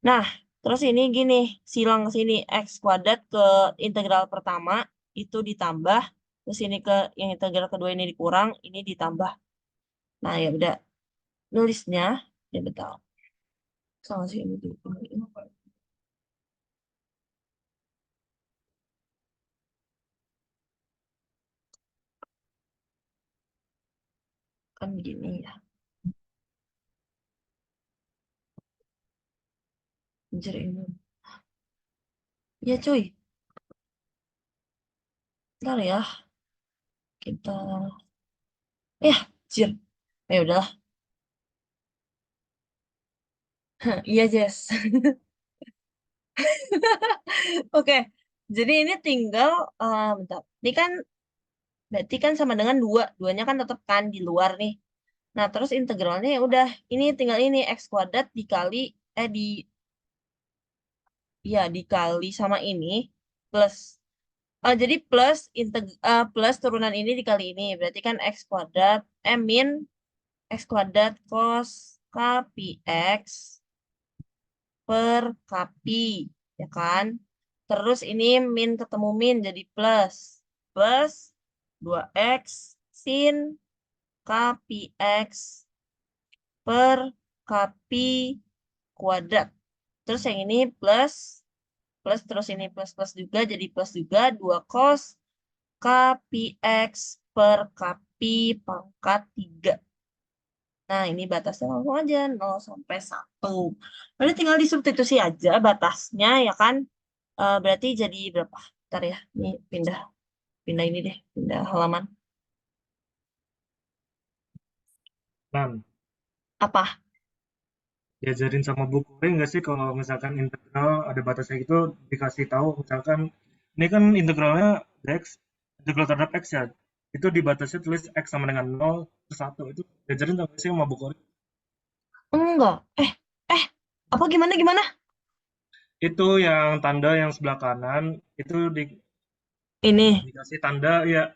Nah, terus ini gini, silang ke sini x kuadrat ke integral pertama itu ditambah, terus ini ke yang integral kedua ini dikurang, ini ditambah. Nah, ya udah nulisnya ya betul. Sama sih ini kan begini ya. Anjir ini. Ya cuy, ntar ya kita jir. Ya udahlah. Iya, Jess. Oke. Jadi ini tinggal bentar. Ini kan berarti kan sama dengan 2. Duanya kan tetap kan di luar nih. Nah, terus integralnya ya udah ini tinggal ini x kuadrat dikali dikali sama ini plus jadi plus turunan ini dikali ini berarti kan x kuadrat min x kuadrat cos kpi x per kpi, ya kan? Terus ini min ketemu min jadi plus 2x sin kpi x per kpi kuadrat. Terus yang ini plus terus ini plus juga jadi plus juga 2 cos kpi x per kpi pangkat 3. Nah, ini batasnya langsung aja 0 sampai 1. Berarti tinggal disubstitusi aja batasnya ya kan. Berarti jadi berapa? Bentar ya. Ini pindah ini deh, pindah halaman. Kan Apa? diajarin sama Bu Kore nggak sih kalau misalkan integral ada batasnya gitu dikasih tahu misalkan ini kan integralnya x integral terhadap x ya itu dibatasi tulis x sama dengan 0 plus 1 itu diajarin nggak sih sama Bu Kore? Enggak. Apa gimana? Itu yang tanda yang sebelah kanan itu Ini. dikasih tanda ya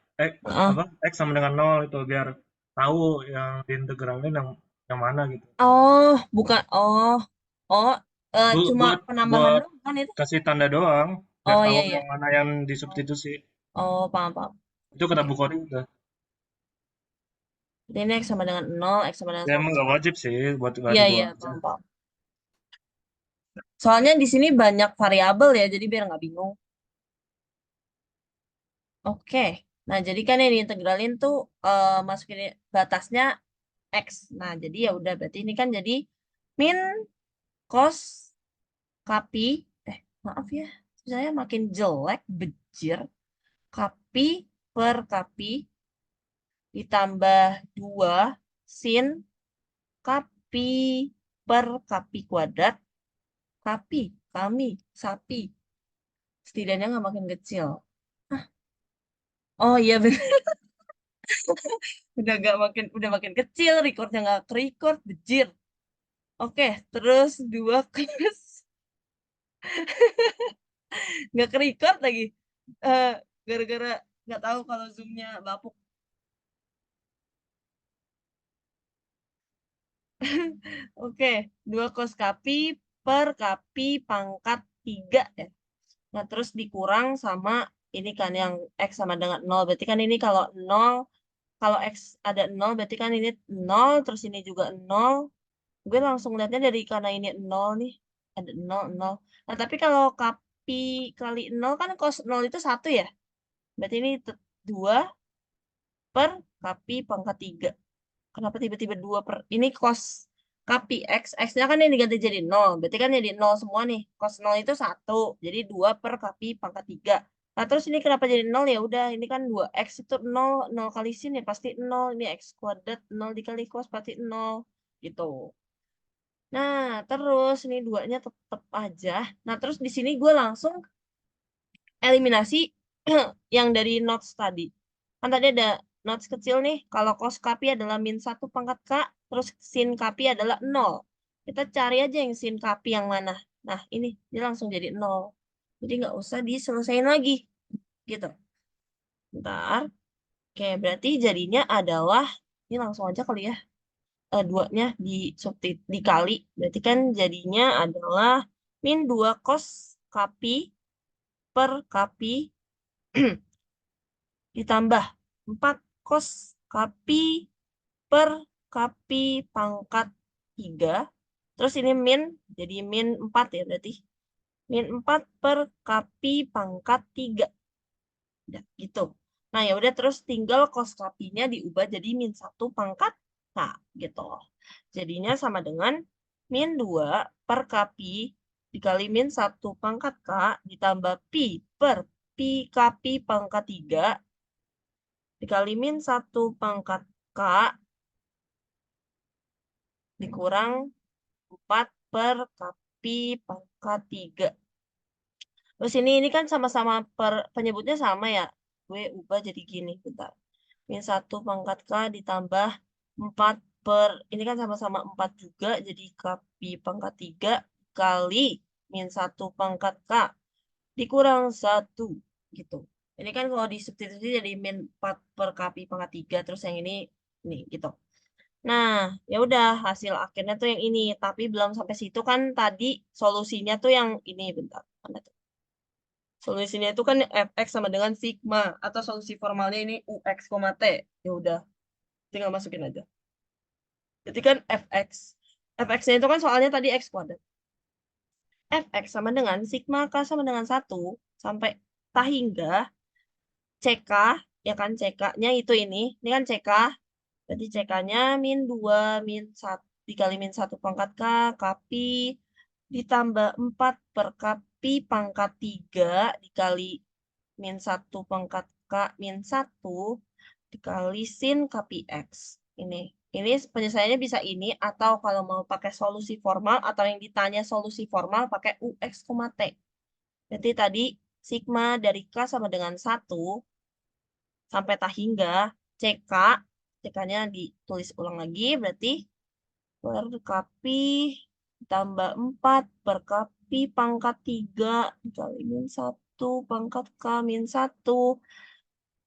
apa x sama dengan 0 itu biar tahu yang di integralnya yang mana gitu. Oh, bukan. Oh, cuma Buat penambahan doang kan itu? kasih tanda doang biar Oh tahu iya iya. yang mana yang disubstitusi. Oh, paham. Itu kata Bu Kori udah. Ini X sama dengan 0, X sama dengan Ya emang 1. nggak wajib sih buat nggak Iya, dibawa iya, aja. paham. Soalnya di sini banyak variabel ya, jadi biar nggak bingung. Oke. Nah, jadi kan yang diintegralin tuh masukin batasnya X. Nah, jadi ya udah berarti ini kan jadi min cos kapi, maaf ya, saya makin jelek, bejir. Kapi per kapi ditambah 2 sin kapi per kapi kuadrat. Kapi, kami, sapi. Setidaknya nggak makin kecil. Hah? Oh iya bener. Udah makin kecil, recordnya nggak ke-record, bejir. Oke, terus 2 cos nggak ke-record lagi. Eh, gara-gara nggak tahu kalau zoomnya bapuk. Oke, 2 cos kapi per kapi pangkat 3 ya. Nah, terus dikurang sama ini kan yang X sama dengan 0. Berarti kan ini kalau 0, kalau X ada 0, berarti kan ini 0, terus ini juga 0. Gue langsung lihatnya dari karena ini 0 nih. Ada 0, 0. Nah, tapi kalau kapi kali 0 kan cos 0 itu 1 ya. Berarti ini 2 per kapi pangkat 3. Kenapa tiba-tiba 2 per... Ini cos kapi X. X-nya kan ini diganti jadi 0. Berarti kan jadi 0 semua nih. Cos 0 itu 1. Jadi 2 per kapi pangkat 3. Nah, terus ini kenapa jadi 0? Ya udah, ini kan 2X itu 0. 0 kali sin ya pasti 0. Ini X kuadrat 0 dikali cos pasti 0. Gitu. Nah, terus ini 2-nya tetap aja. Nah, terus di sini gue langsung eliminasi yang dari notes tadi. Kan tadi ada notes kecil nih. Kalau cos kapi adalah min 1 pangkat K, terus sin kapi adalah 0. Kita cari aja yang sin kapi yang mana. Nah, ini dia langsung jadi 0. Jadi nggak usah diselesain lagi. Gitu. Bentar. Oke, berarti jadinya adalah, ini langsung aja kali ya. 2-nya dikali. Berarti kan jadinya adalah min 2 cos kapi per kapi ditambah 4 cos kapi per kapi pangkat 3. Terus ini min, jadi min 4 ya berarti. Min 4 per kapi pangkat 3. Udah, gitu. Nah, ya udah terus tinggal cos kapinya diubah jadi min 1 pangkat K, gitu. Jadinya sama dengan min 2 per kapi dikali min 1 pangkat K ditambah pi per pi kapi pangkat 3 dikali min 1 pangkat K dikurang 4 per kapi pangkat 3. Terus ini kan sama-sama penyebutnya sama ya. Gue ubah jadi gini, bentar. Min 1 pangkat K ditambah 4 per, ini kan sama-sama 4 juga, jadi kapi pangkat 3 kali min 1 pangkat K dikurang 1, gitu. Ini kan kalau disubstitusi jadi min 4 per kapi pangkat 3, terus yang ini, gitu. Nah, ya udah hasil akhirnya tuh yang ini, tapi belum sampai situ kan tadi solusinya tuh yang ini, bentar. Mana tuh? Solusinya itu kan fx sama dengan sigma atau solusi formalnya ini ux, t. Ya udah, tinggal masukin aja. Jadi kan fx. Fx-nya itu kan soalnya tadi x kuadrat. Fx sama dengan sigma k sama dengan 1 sampai tak hingga ck, ya kan ck-nya itu ini kan ck. Jadi ck-nya min 2 min 1 dikali min 1 pangkat k, kapi ditambah 4 per kapi pangkat 3 dikali min 1 pangkat K min 1 dikali sin kapi X. Ini penyelesaiannya bisa ini, atau kalau mau pakai solusi formal, atau yang ditanya solusi formal pakai UX, T. Berarti tadi sigma dari K sama dengan 1 sampai tak hingga CK. CK-nya ditulis ulang lagi, berarti per kapi tambah 4 per kapi pangkat 3 dikali min 1 pangkat K min 1.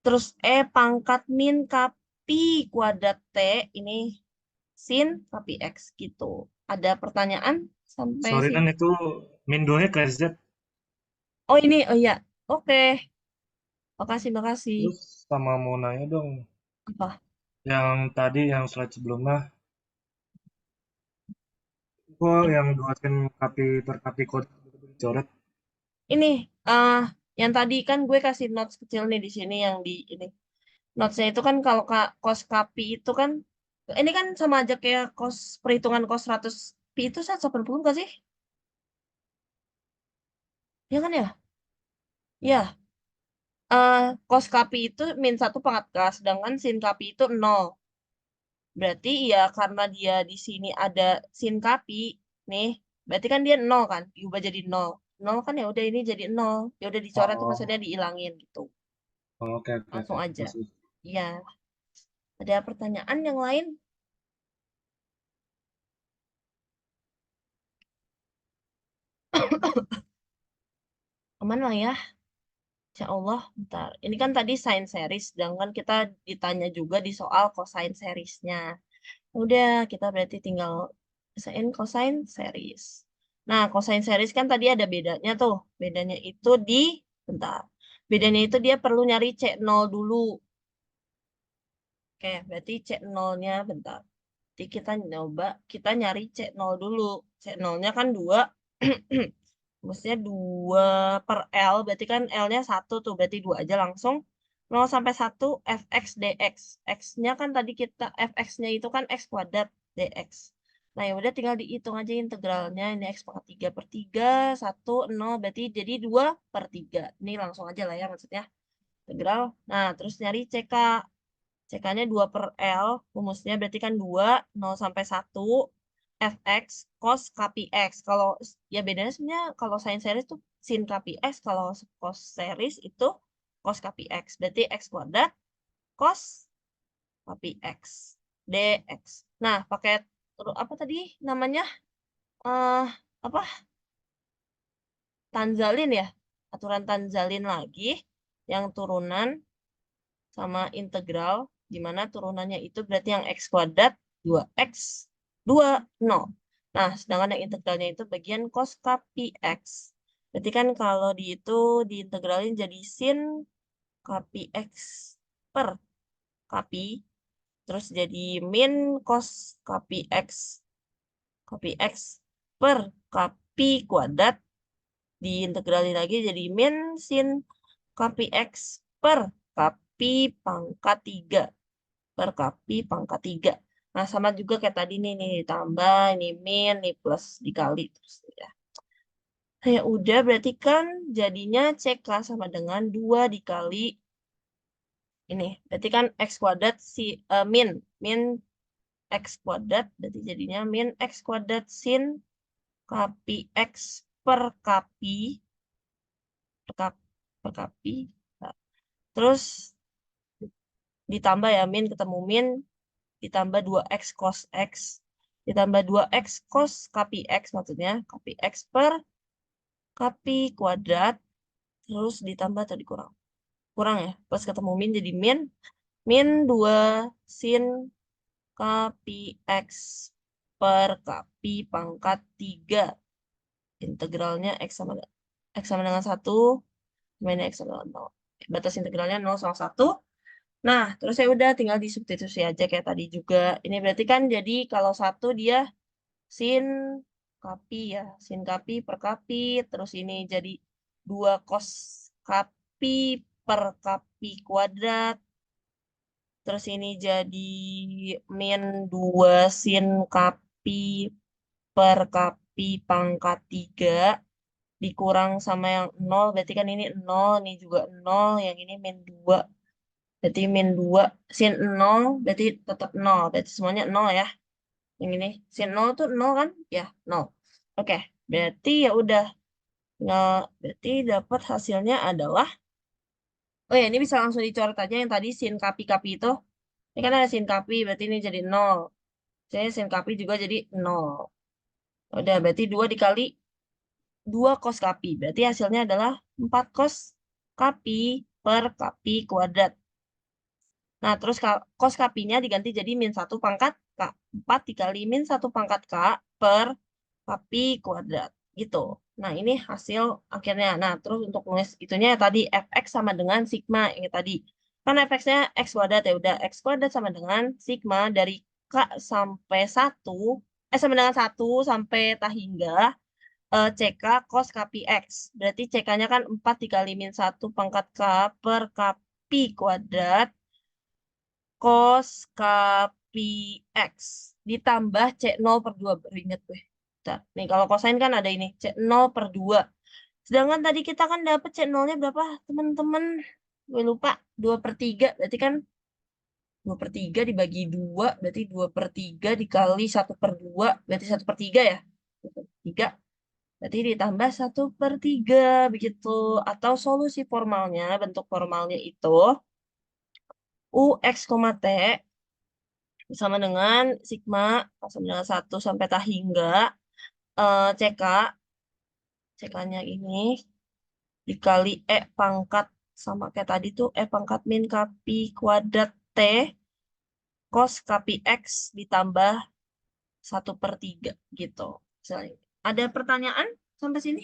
Terus pangkat min kapi kuadrat T ini sin kapi X gitu. Ada pertanyaan sampai Sorry sini? kan itu min 2-nya ke SZ. Oh ini, oh iya. Oke. Makasih. Terus sama mau nanya dong. Apa? Yang tadi yang slide sebelumnya, kok yang 2 sin copy per copy code dicoret? Ini yang tadi kan gue kasih notes kecil nih di sini yang di ini. Notesnya itu kan kalau kos kapi itu kan ini kan sama aja kayak perhitungan kos 100 pi itu 180 nggak sih? Ya kan ya? Ya, kos kapi itu min 1 pangkat K, sedangkan sin kapi itu 0. Berarti ya karena dia di sini ada sin kapi nih, berarti kan dia 0 kan, diubah jadi 0. 0 kan ya udah ini jadi 0. Ya udah dicoret tuh Oh, maksudnya dihilangin gitu. oke oke Langsung oke. aja. Masih. Iya. Ada pertanyaan yang lain? Aman lah ya. Insya Allah, bentar. Ini kan tadi sine series, sedangkan kita ditanya juga di soal cosine seriesnya. Udah, kita berarti tinggal pesain cosine series. Nah, cosine series kan tadi ada bedanya tuh. Bedanya itu bentar. Bedanya itu dia perlu nyari C0 dulu. Oke, berarti C0-nya bentar. Jadi kita nyari C0 dulu. C0-nya kan 2. Maksudnya 2 per L, berarti kan L-nya 1 tuh, berarti 2 aja langsung. 0 sampai 1 fx dx. X-nya kan tadi fx-nya itu kan x kuadrat dx. Nah, ya udah tinggal dihitung aja integralnya. Ini x pangkat 3 per 3, 1, 0, berarti jadi 2 per 3. Ini langsung aja lah ya maksudnya. Integral. Nah, terus nyari CK. CK-nya 2 per L, rumusnya berarti kan 2, 0 sampai 1, fx cos kapi x. Kalau ya bedanya sebenarnya kalau sin series itu sin kapi x, kalau cos series itu cos kapi x. Berarti x kuadrat cos kapi x dx. Nah, pakai apa tadi namanya? eh apa? Tanzalin ya? Aturan Tanzalin lagi yang turunan sama integral, di mana turunannya itu berarti yang x kuadrat 2x 2 0. Nah, sedangkan yang integralnya itu bagian cos kapi x. Berarti kan kalau diintegralin jadi sin kapi x per kapi, terus jadi min cos kapi x per kapi kuadrat, diintegralin lagi jadi min sin kapi x per kapi pangkat 3 per kapi pangkat 3. Nah, sama juga kayak tadi nih ditambah, ini min, ini plus dikali terus ya. Ya udah, berarti kan jadinya CK sama dengan 2 dikali ini. Berarti kan x kuadrat min x kuadrat, berarti jadinya min x kuadrat sin kapi x per kapi per kapi. Nah, terus ditambah ya min ketemu min, ditambah 2x cos x, ditambah 2x cos kapi x, maksudnya kapi x per kapi kuadrat, terus ditambah tadi kurang ya, pas ketemu min jadi min 2 sin kapi x per kapi pangkat 3, integralnya x sama dengan 1, min x sama dengan 0. Batas integralnya 0 sama 1. Nah, terus ya udah tinggal disubstitusi aja kayak tadi juga. Ini berarti kan jadi kalau 1 dia sin kapi ya, sin kapi per kapi, terus ini jadi 2 cos kapi per kapi kuadrat, terus ini jadi min 2 sin kapi per kapi pangkat 3, dikurang sama yang 0, berarti kan ini 0, ini juga 0, yang ini min 2. Berarti min 2 sin 0, berarti tetap 0, berarti semuanya 0 ya. Yang ini sin 0 tuh 0 kan? Ya, 0. Oke, berarti ya udah. Nah, berarti dapat hasilnya adalah, oh ya ini bisa langsung dicoret aja yang tadi sin kapi-kapi itu. Ini kan ada sin kapi, berarti ini jadi 0. Jadi sin kapi juga jadi 0. Udah, berarti 2 dikali 2 cos kapi. Berarti hasilnya adalah 4 cos kapi per kapi kuadrat. Nah, terus cos kapinya diganti jadi min 1 pangkat K. 4 dikali min 1 pangkat K per kapi kuadrat. Gitu. Nah, ini hasil akhirnya. Nah, terus untuk nulis itunya tadi fx sama dengan sigma yang tadi. Kan fx-nya x kuadrat ya udah x kuadrat sama dengan sigma dari k sampai 1 sama dengan 1 sampai tah hingga CK cos k pi x. Berarti CK-nya kan 4 dikali min 1 pangkat k per k pi kuadrat cos k pi x ditambah C0 per 2. Baru inget gue. Bentar. Nih kalau kosain kan ada ini C0 per 2. Sedangkan tadi kita kan dapet C0-nya berapa teman-teman? Gue lupa. 2 per 3. Berarti kan 2 per 3 dibagi 2. Berarti 2 per 3 dikali 1 per 2. Berarti 1 per 3 ya? 1 per 3. Berarti ditambah 1 per 3. Begitu. Atau solusi formalnya, bentuk formalnya itu UX, T sama dengan sigma sama dengan 1 sampai tah hingga CK. CK-nya ini dikali pangkat sama kayak tadi tuh pangkat min k pi kuadrat T cos k pi x ditambah 1 per 3 gitu. Misalnya. Ada pertanyaan sampai sini?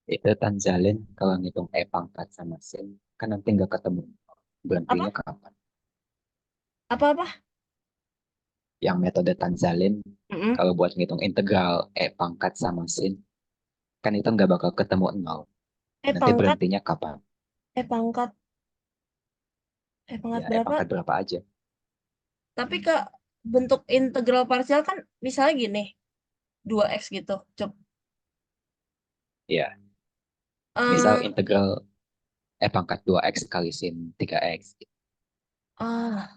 Itu Tanjalin kalau ngitung pangkat sama sin, kan nanti nggak ketemu. Berhentinya Apa? kapan? Apa-apa? Yang metode Tanjalin, Mm-mm. kalau buat ngitung integral pangkat sama sin, kan itu nggak bakal ketemu 0. Nanti Pangkat, berhentinya kapan? pangkat, pangkat Ya, berapa? pangkat berapa aja. Tapi ke bentuk integral parsial kan misalnya gini, 2x gitu. Coba. Ya, misal Eh, integral pangkat 2x kali sin 3x. ah,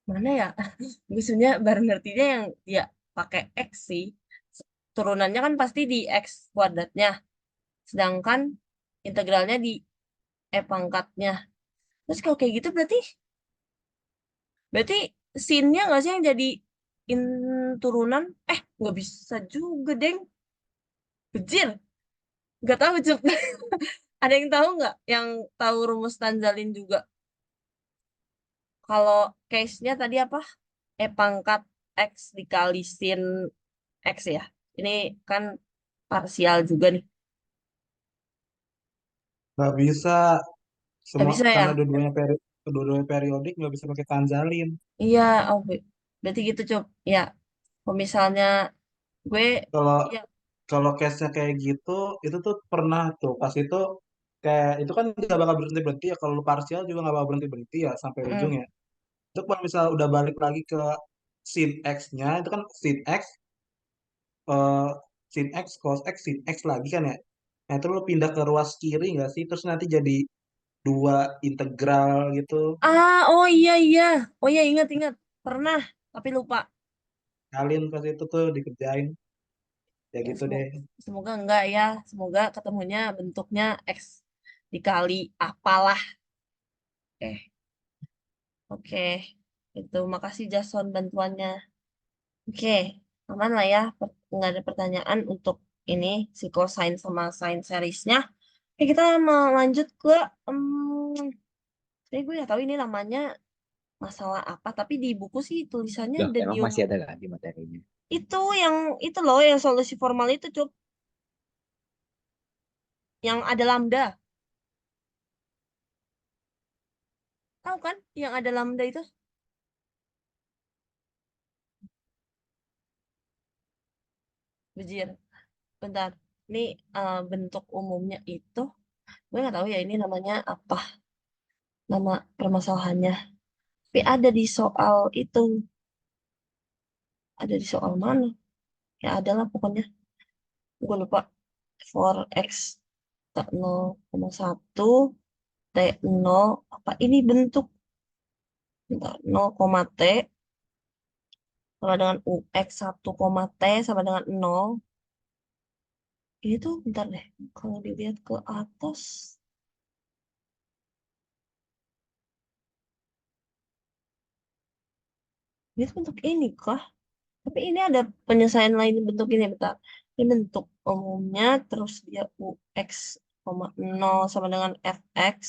mana ya? Gue sebenarnya baru ngertinya yang dia pakai x sih. Turunannya kan pasti di x kuadratnya. Sedangkan integralnya di pangkatnya. Terus kalau kayak gitu berarti sin-nya nggak sih yang jadi in turunan? Nggak bisa juga, Deng. Bejir. Nggak tahu, Cuk. Ada yang tahu nggak? Yang tahu rumus Tanzalin juga? Kalau case-nya tadi apa? Pangkat X dikali sin X ya. Ini kan parsial juga nih. Nggak bisa Nggak semua bisa ya? karena dua-duanya periodik nggak bisa pakai tanjalin. Iya, oh, berarti gitu, Cuk. Ya, kalau misalnya gue, Kalau ya, kalau case-nya kayak gitu, itu tuh pernah tuh pas itu kayak itu kan nggak bakal berhenti berhenti ya. Kalau lu parsial juga nggak bakal berhenti berhenti ya sampai mm, ujungnya. Itu kalau misal udah balik lagi ke sin x-nya, itu kan sin x eh, sin x cos x sin x lagi kan ya. Nah itu lu pindah ke ruas kiri nggak sih? Terus nanti jadi dua integral gitu. oh iya, iya. Oh iya, ingat. Pernah, tapi lupa. Kalian pas itu tuh dikerjain. Ya Ya, gitu deh. semoga enggak ya. Semoga ketemunya bentuknya X dikali apalah. Oke. Itu, makasih Jason bantuannya. Oke, aman lah ya. Nggak ada pertanyaan untuk ini, si cosine sama sine seriesnya. Kita mau lanjut ke, saya gue nggak tahu ini namanya masalah apa, tapi di buku sih tulisannya Loh, udah emang masih diomong. ada lagi materinya? Itu yang, itu loh, yang solusi formal itu, Cuk. Yang ada lambda. Tahu kan yang ada lambda itu? Bejir. Bentar. Ini bentuk umumnya itu. Gue nggak tahu ya ini namanya apa. Nama permasalahannya. Tapi ada di soal itu. Ada di soal mana? Ya adalah pokoknya. Gue lupa. For X tak 0,1 T 0. Apa ini bentuk? Bentar. 0, T sama dengan UX 1, T sama dengan 0. Ini tuh bentar deh. Kalau dilihat ke atas. Ini tuh bentuk ini kah? Tapi ini ada penyelesaian lain bentuk ini, bentar. Ini bentuk umumnya, terus dia UX, 0 sama dengan FX.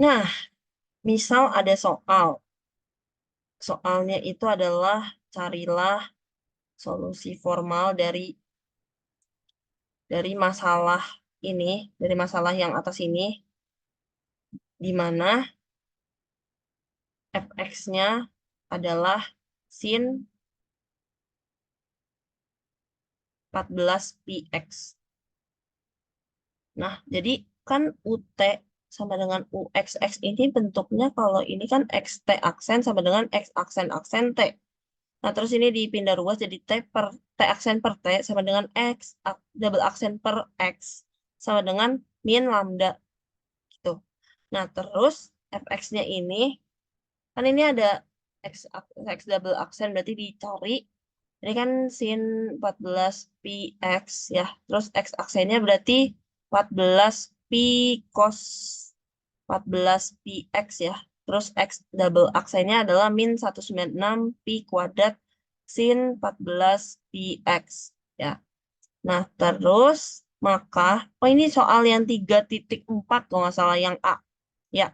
Nah, misal ada soal. soalnya itu adalah carilah solusi formal dari masalah ini, dari masalah yang atas ini, di mana fx-nya adalah sin 14px. Nah, jadi kan UT sama dengan UXX ini bentuknya kalau ini kan XT aksen sama dengan X aksen T. Nah, terus ini dipindah ruas jadi T aksen per T sama dengan double aksen per X sama dengan min lambda gitu. Nah, terus fx-nya ini kan ini ada X double aksen berarti dicari. Ini kan sin 14px ya. Terus X aksennya berarti 14p cos 14px ya. Terus X double aksennya adalah min 196p kuadrat sin 14px ya. Nah, terus maka, oh ini soal yang 3.4 kalau nggak salah yang A. Ya.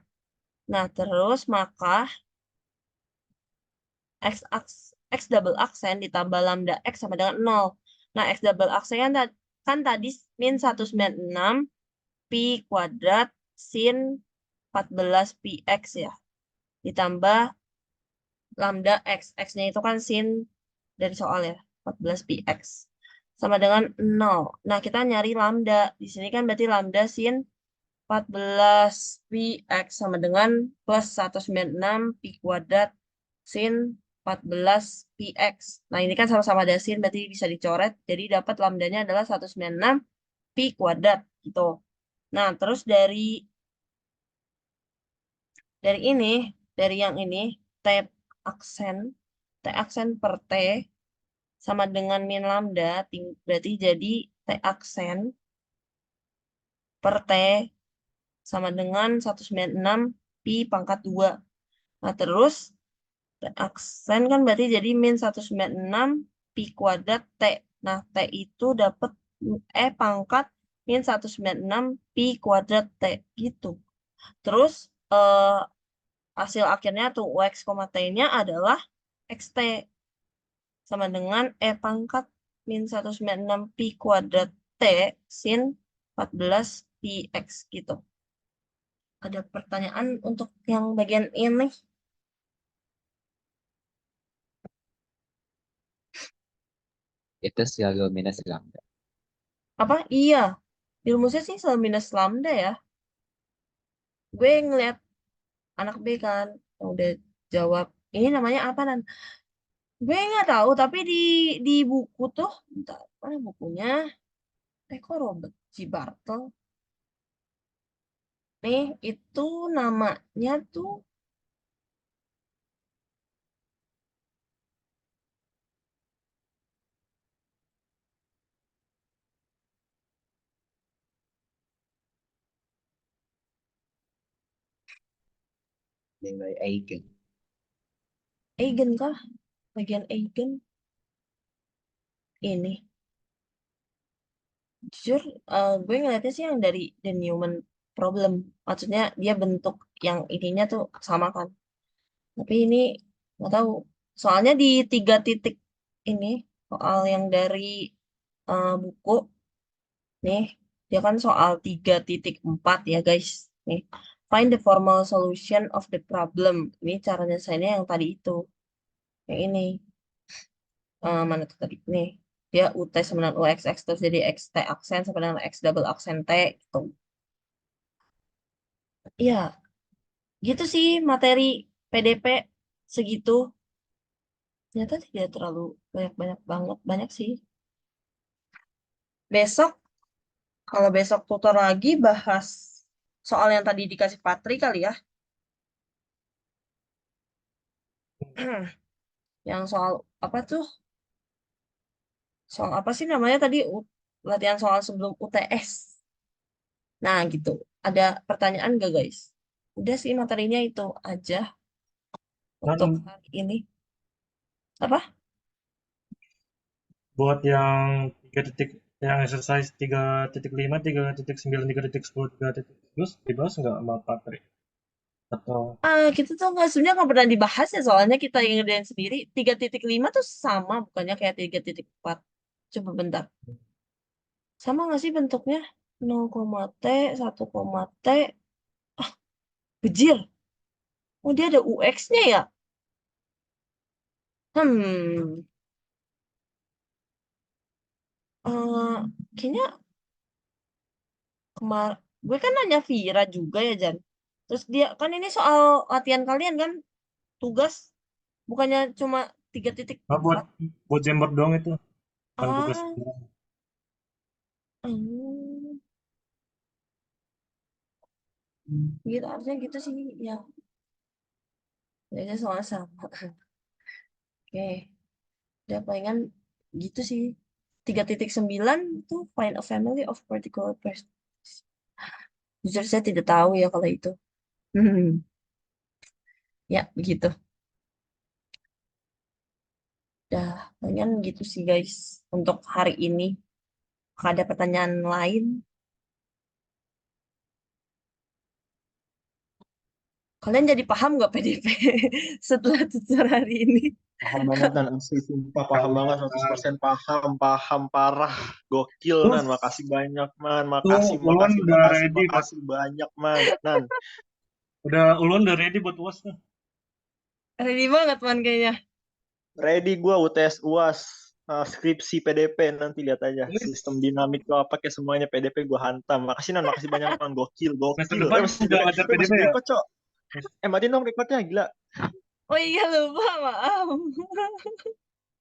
Nah, terus maka X double aksen ditambah lambda X sama dengan 0. Nah, X double aksen kan tadi min 196 pi kuadrat sin 14px ya. Ditambah lambda X. X-nya itu kan sin dari soal ya, 14px. Sama dengan 0. Nah, kita nyari lambda. Di sini kan berarti lambda sin 14px sama dengan plus 196 pi kuadrat sin 14px. Nah, ini kan sama-sama ada sin, berarti bisa dicoret. Jadi dapat lambdanya adalah 196 pi kuadrat gitu. Nah, terus dari yang ini, T aksen per T sama dengan min lambda, berarti jadi T aksen per T sama dengan 196 pi pangkat 2. Nah, terus T aksen kan berarti jadi min 196 pi kuadrat T. Nah, T itu dapat pangkat min 196 pi kuadrat T gitu. Terus hasil akhirnya tuh UX, T-nya adalah XT sama dengan pangkat min 196 pi kuadrat T sin 14 pi X gitu. Ada pertanyaan untuk yang bagian ini? Itu selalu minus lambda. Apa? Iya. Di rumusnya sih selalu minus lambda ya. Gue ngeliat anak B kan yang udah jawab. Ini namanya apa nan? Gue nggak tahu, tapi di buku tuh, bentar, mana bukunya? Kok Robert G. Bartle? Nih, itu namanya tuh Nilai eigen. Eigen kah? Bagian Eigen ini. Jujur, gue ngeliatnya sih yang dari The Newman Problem. Maksudnya dia bentuk yang ininya tuh sama kan. Tapi ini nggak tahu. Soalnya di 3 titik ini soal yang dari buku nih, dia kan soal 3.4 ya guys. Nih, find the formal solution of the problem. Ini cara nyelesainnya yang tadi itu. Yang ini. Mana tuh tadi? Nih. Dia UT sama dengan UXX terus jadi XT aksen sama dengan X double aksen T gitu. Iya, gitu sih materi PDP segitu. Ternyata tidak terlalu banyak banget, banyak sih. Besok, kalau besok tutor lagi bahas soal yang tadi dikasih Patri kali ya. Yang soal apa tuh? Soal apa sih namanya tadi? Latihan soal sebelum UTS. Nah, gitu. Ada pertanyaan gak guys? Udah sih materinya itu aja untuk Dan hari ini. Apa? buat yang 3 titik, yang exercise 3.5, 3.9, 3.10, 3.11 dibahas nggak sama Patri? Atau Kita tuh sebenarnya nggak pernah dibahas ya, soalnya kita yang ngerjain sendiri. 3.5 tuh sama, bukannya kayak 3.4. Coba bentar. Sama nggak sih bentuknya? 0, T, 1, T. Ah, bejir. Oh, dia ada UX-nya ya? Hmm. Kayaknya gue kan nanya Vira juga ya, Jan. Terus dia kan ini soal latihan kalian kan, tugas bukannya cuma 3.4. buat Jamboard doang itu, bukan tugas. Ah, hmm. Gitu harusnya gitu sih ya. Kayaknya soal sama. Oke, udah palingan gitu sih. 3.9 tuh find a family of particular person. Jujur saya tidak tahu ya kalau itu. Ya, begitu. Udah, palingan gitu sih guys untuk hari ini. Ada pertanyaan lain? Kalian jadi paham nggak PDP setelah tutor hari ini? Paham banget Nan, asli sumpah paham banget 100% paham, paham parah, gokil Nan, Terus makasih banyak Man, tuh makasih, Ulun makasih, udah makasih, ready buat makasih banyak Man, Nan. Ulun udah ready buat UAS tuh. Ready banget man kayaknya. Ready gua UTS UAS, skripsi PDP, nanti lihat aja Ini sistem dinamik tuh apa kayak semuanya PDP gua hantam. Makasih Nan, makasih banyak Man, gokil, semester gokil. depan Masih udah ngajar PDP masih di ya? record, Cok. Matiin dong recordnya, gila. Oh iya lupa, maaf.